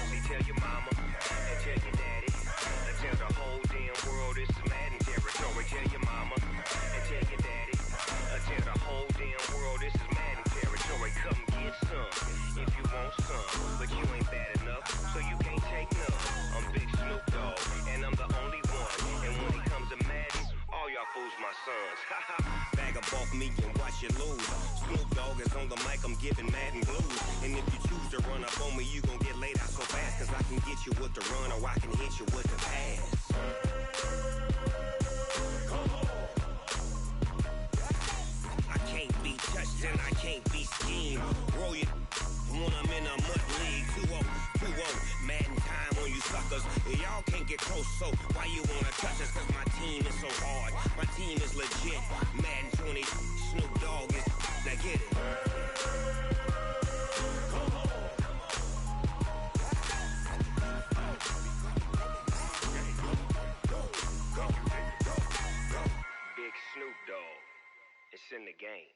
See, tell your mama and tell your daddy and tell the whole damn world this is Madden territory. Tell your mama and tell your daddy and tell the whole damn world this is Madden territory. Come get some if you want some, but you ain't bad enough, so you can't take none. I'm Big Snoop Dogg, and I'm the only one. And when it comes to Madden, all y'all fools my sons. Bag up off me and watch you lose. Snoop Dogg is on the mic, I'm giving Madden blues. And if you choose to run up on me, you gon' get laid out so fast, cause I can get you with the run or I can hit you with the pass. Come on. I can't be touched and I can't be schemed. Roll you when I'm in a mud league. 2-0, Madden time on you suckers. Y'all can't get close, so why you wanna touch us? Cause my team is so hard, my team is legit. Madden 20, Snoop Dogg is, now get it. Come on. Big Snoop Dogg, it's in the game.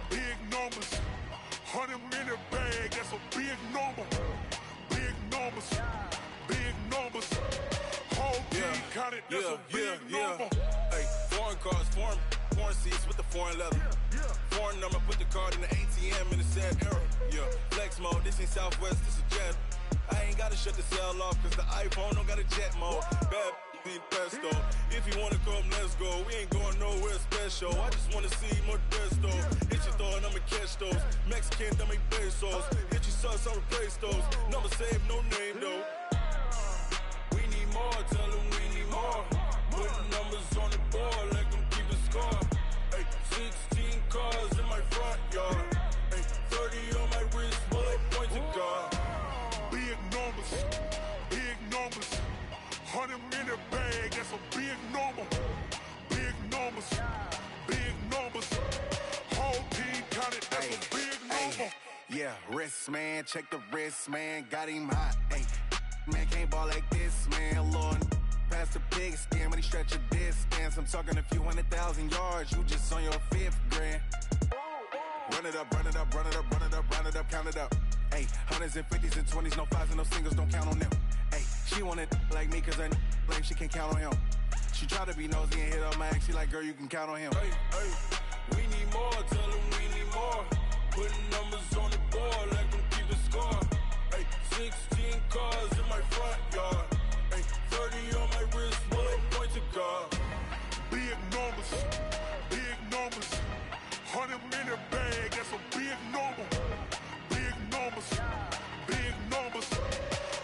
Big numbers, 100-minute bag, that's a big number. Big numbers, whole team counted, that's a big number. Hey, foreign cars, foreign seats with the foreign leather. Foreign number, put the card in the ATM in the sad era. Yeah, flex mode, this ain't Southwest, this is Jet. I ain't gotta shut the cell off, cause the iPhone don't got a jet mode. Bad need pesto. If you wanna come, let's go. We ain't going nowhere special. I just wanna see more Modesto. Hit your thought, I'ma catch those. Mexican, dummy pesos. Hit your sauce, I'll replace those. Number save, no name though. We need more, tell them we need more. Put numbers on the board, let them keep the score. Hey, 16 cars in my front yard. Hey, 30 on my wrist, bullet point to God. Big numbers, 100-minute bag, that's a big number. Big numbers, whole team counted, that's a big number. Yeah, wrist man, check the wrist man, got him hot. Ay, man can't ball like this, man. Lord, past the pig skin when he stretch a distance. I'm talking a few 100,000 yards, you just on your 5th grand. Run it up, count it up. Ay, hundreds and 50s and 20s, no 5s and no singles, don't count on them. Ay, she wanted like me cause her like she can count on him. She tried to be nosy and hit up my ex, she like, girl, you can count on him. Hey, we need more, tell them we need more. Putting numbers on the board, let them keep the score. Hey, 16 cars in my front yard. Hey, 30 on my wrist, bullet point to God. Big numbers, 100-minute bag, that's a big number. Big numbers,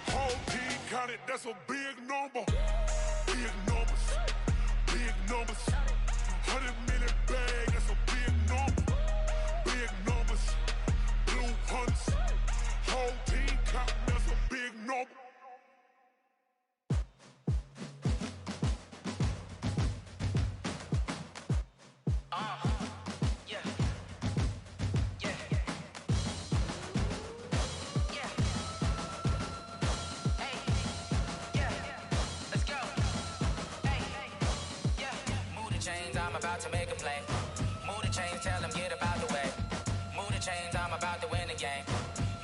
whole team counted, that's a big number. Big numbers, 100-minute bag, that's a big number. Big numbers, blue hunts, whole team counting, that's a big number. play. Move the chains, tell them get up out the way. Move the chains, I'm about to win the game.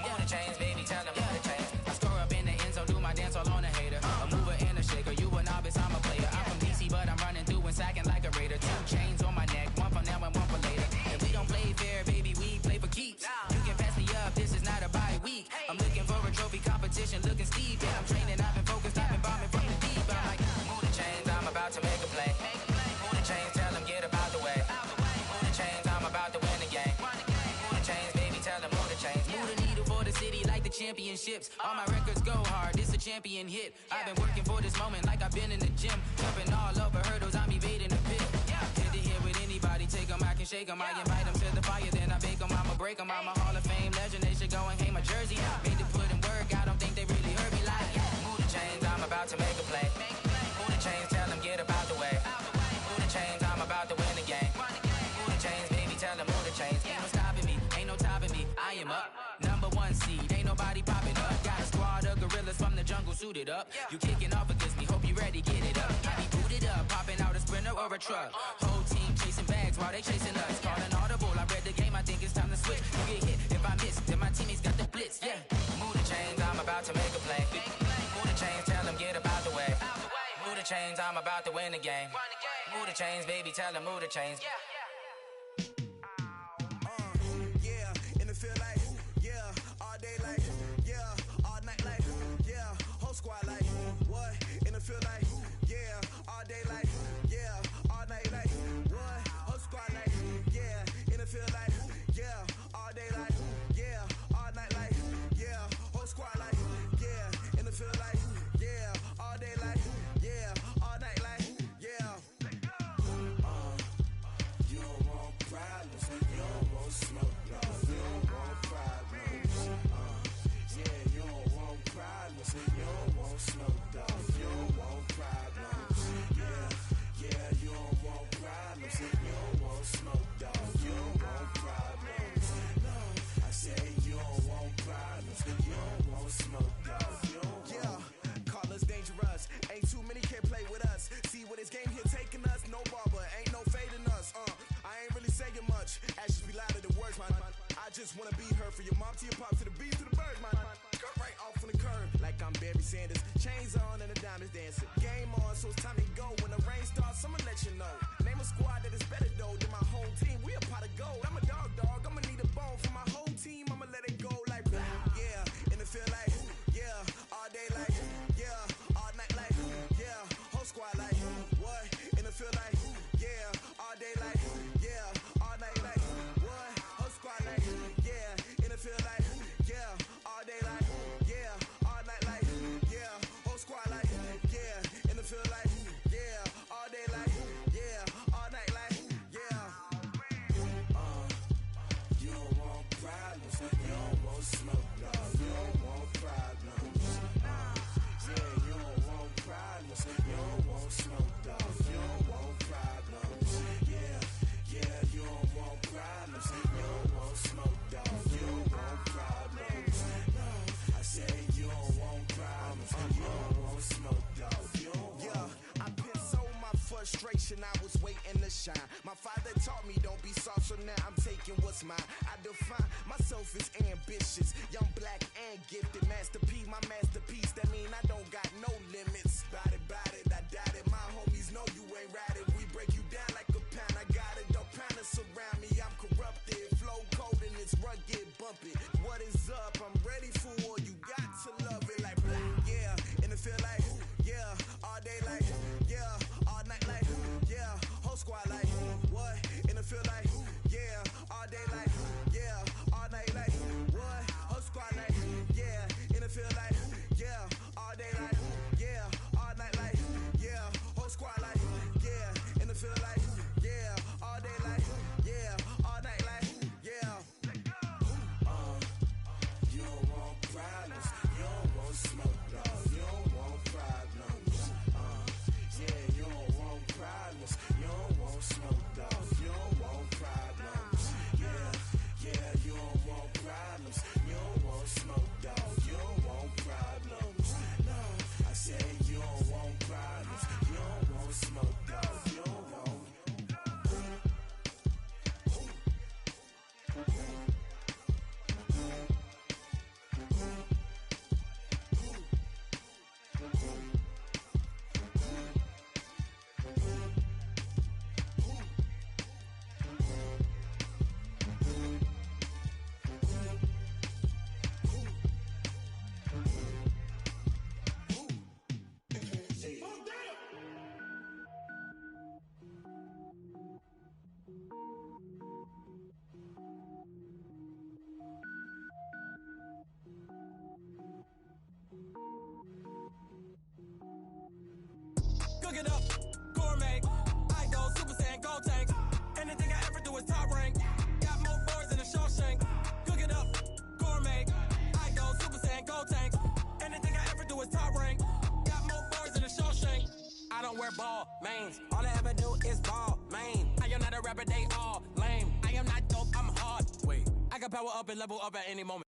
Move the chains, baby, tell them move the chains. I score up in the end zone, do my dance all on a hater. A mover and a shaker, you a novice, I'm a player. I'm from DC, but I'm running through and sacking like a raider. 2 chains on my neck, one for now and one for later. And we don't play fair, baby, we play for keeps. You can pass me up, this is not a bye week. I'm looking for a trophy competition, looking steep. Yeah, I'm training, I've been focused, I've been bombing from the deep. I'm like, move the chains, I'm about to make a play. Move the chains, tell them get up out the way. Move the chains, I'm about to win the game. Move the chains, baby, tell them move the chains. Move the needle for the city like the championships. All my records go hard, this a champion hit. I've been working for this moment like I've been in the gym. Jumping all over hurdles, I'm evading the pit. Hit to hit with anybody, take them, I can shake them. I invite them to the fire, then I bake them, I'ma break them. I'm a Hall of Fame legend, they should go and hang my jersey. Made to put in work, I don't think they really heard me like, move the chains, I'm about to make a play. Move the chains, tell them get up out the way. Move the chains, I'm about to win the game. Move the chains, baby, tell them move the chains. Ain't no stopping me, ain't no topping me, I am up. Number 1 seed, ain't nobody popping up. Got a squad of gorillas from the jungle suited up. You kicking off against me, hope you ready, get it up. I be booted up, popping out a Sprinter or a truck. Whole team chasing bags while they chasing us. Calling audible, I read the game, I think it's time to switch. You get hit, if I miss, then my teammates got the blitz, yeah. Move the chains, I'm about to make a play. Move the chains, tell them get up out the way. Move the chains, I'm about to win the game. Move the chains, baby, tell them move the chains. Yeah, in the field like, yeah, all day like, yeah, all night like, yeah, whole squad like, what? In the field like, yeah, all day like, yeah, all night like, what? Whole squad like, yeah, in the field like, yeah, all day like, yeah, all night like, yeah, whole squad like, yeah, in the field like, yeah, all day like, yeah, all night like, yeah. You don't want problems, you don't want smoke, no, you don't want problems. Yeah, you don't want problems, you don't want smoke, dog, you don't want problems. Yeah, you don't want problems, you don't want smoke, dog, you don't want problems. No, I say you don't want problems, you don't want smoke, dog, you don't want. Yeah, call us dangerous, ain't too many can play with us. See what this game here taking us, no barber, ain't no fading us. I ain't really saying much, actions be louder than words, man. I just wanna be heard from your mom to your pop to the beat to the bird, man. Cut right off on the curb, like I'm Barry Sanders. Chains on and the diamonds dancing. Game on, so it's time to go. When the rain starts, I'ma let you know. Name a squad that is better though than my whole team. We a pot of gold. I'm a dog, I'ma need a bone for my whole team. I'ma let it go like, yeah, in the field like, yeah, all day like, yeah, all night like, yeah, whole squad like, what? In the field like, yeah, all day like, yeah, all night like, what? Whole squad like, yeah, in the field like, yeah, all day like, yeah, all night like, yeah, whole squad like, yeah, in the field like, yeah, all day like, yeah, all night like, yeah. You don't want problems, you don't want smoke, no, you don't want problems. Yeah, you don't want problems, you don't want smoke, dog, you don't want problems. Yeah, you don't want problems, you don't want smoke, dog, you don't want problems. No, I say you don't want problems, you don't want smoke, dog, you don't want. Yeah, I pissed so my frustration, I was waiting to shine. My father taught me don't be soft, so now I'm taking what's mine. I define myself as ambitious, young, black, and gifted. Master P, my masterpiece, that mean I don't got no limits. Bout it, I doubt it. My homies know you ain't ratted. We break you down like a pound. I got it, don't pound us around me. I'm corrupted, flow cold and it's rugged, bumpy. What is up? I'm ready for war. You got to love it like black. Yeah, in the field like, yeah, all day like, yeah, all night like, yeah, whole squad like, what? In the field like, yeah, all day like, yeah, all night like, what? Whole squad like, yeah, in the field like, yeah, all day like, yeah, all night like, yeah, whole squad like, yeah, in the field like, yeah, all day like, yeah, all night like, yeah. You don't want problems, you don't want smoke, no, you don't want problems. Yeah, you don't want problems, you don't want smoke, dog, you don't want problems. don't wear ball, mains. All I ever do is ball, main. I am not a rapper, they all lame. I am not dope, I'm hard. Wait, I can power up and level up at any moment.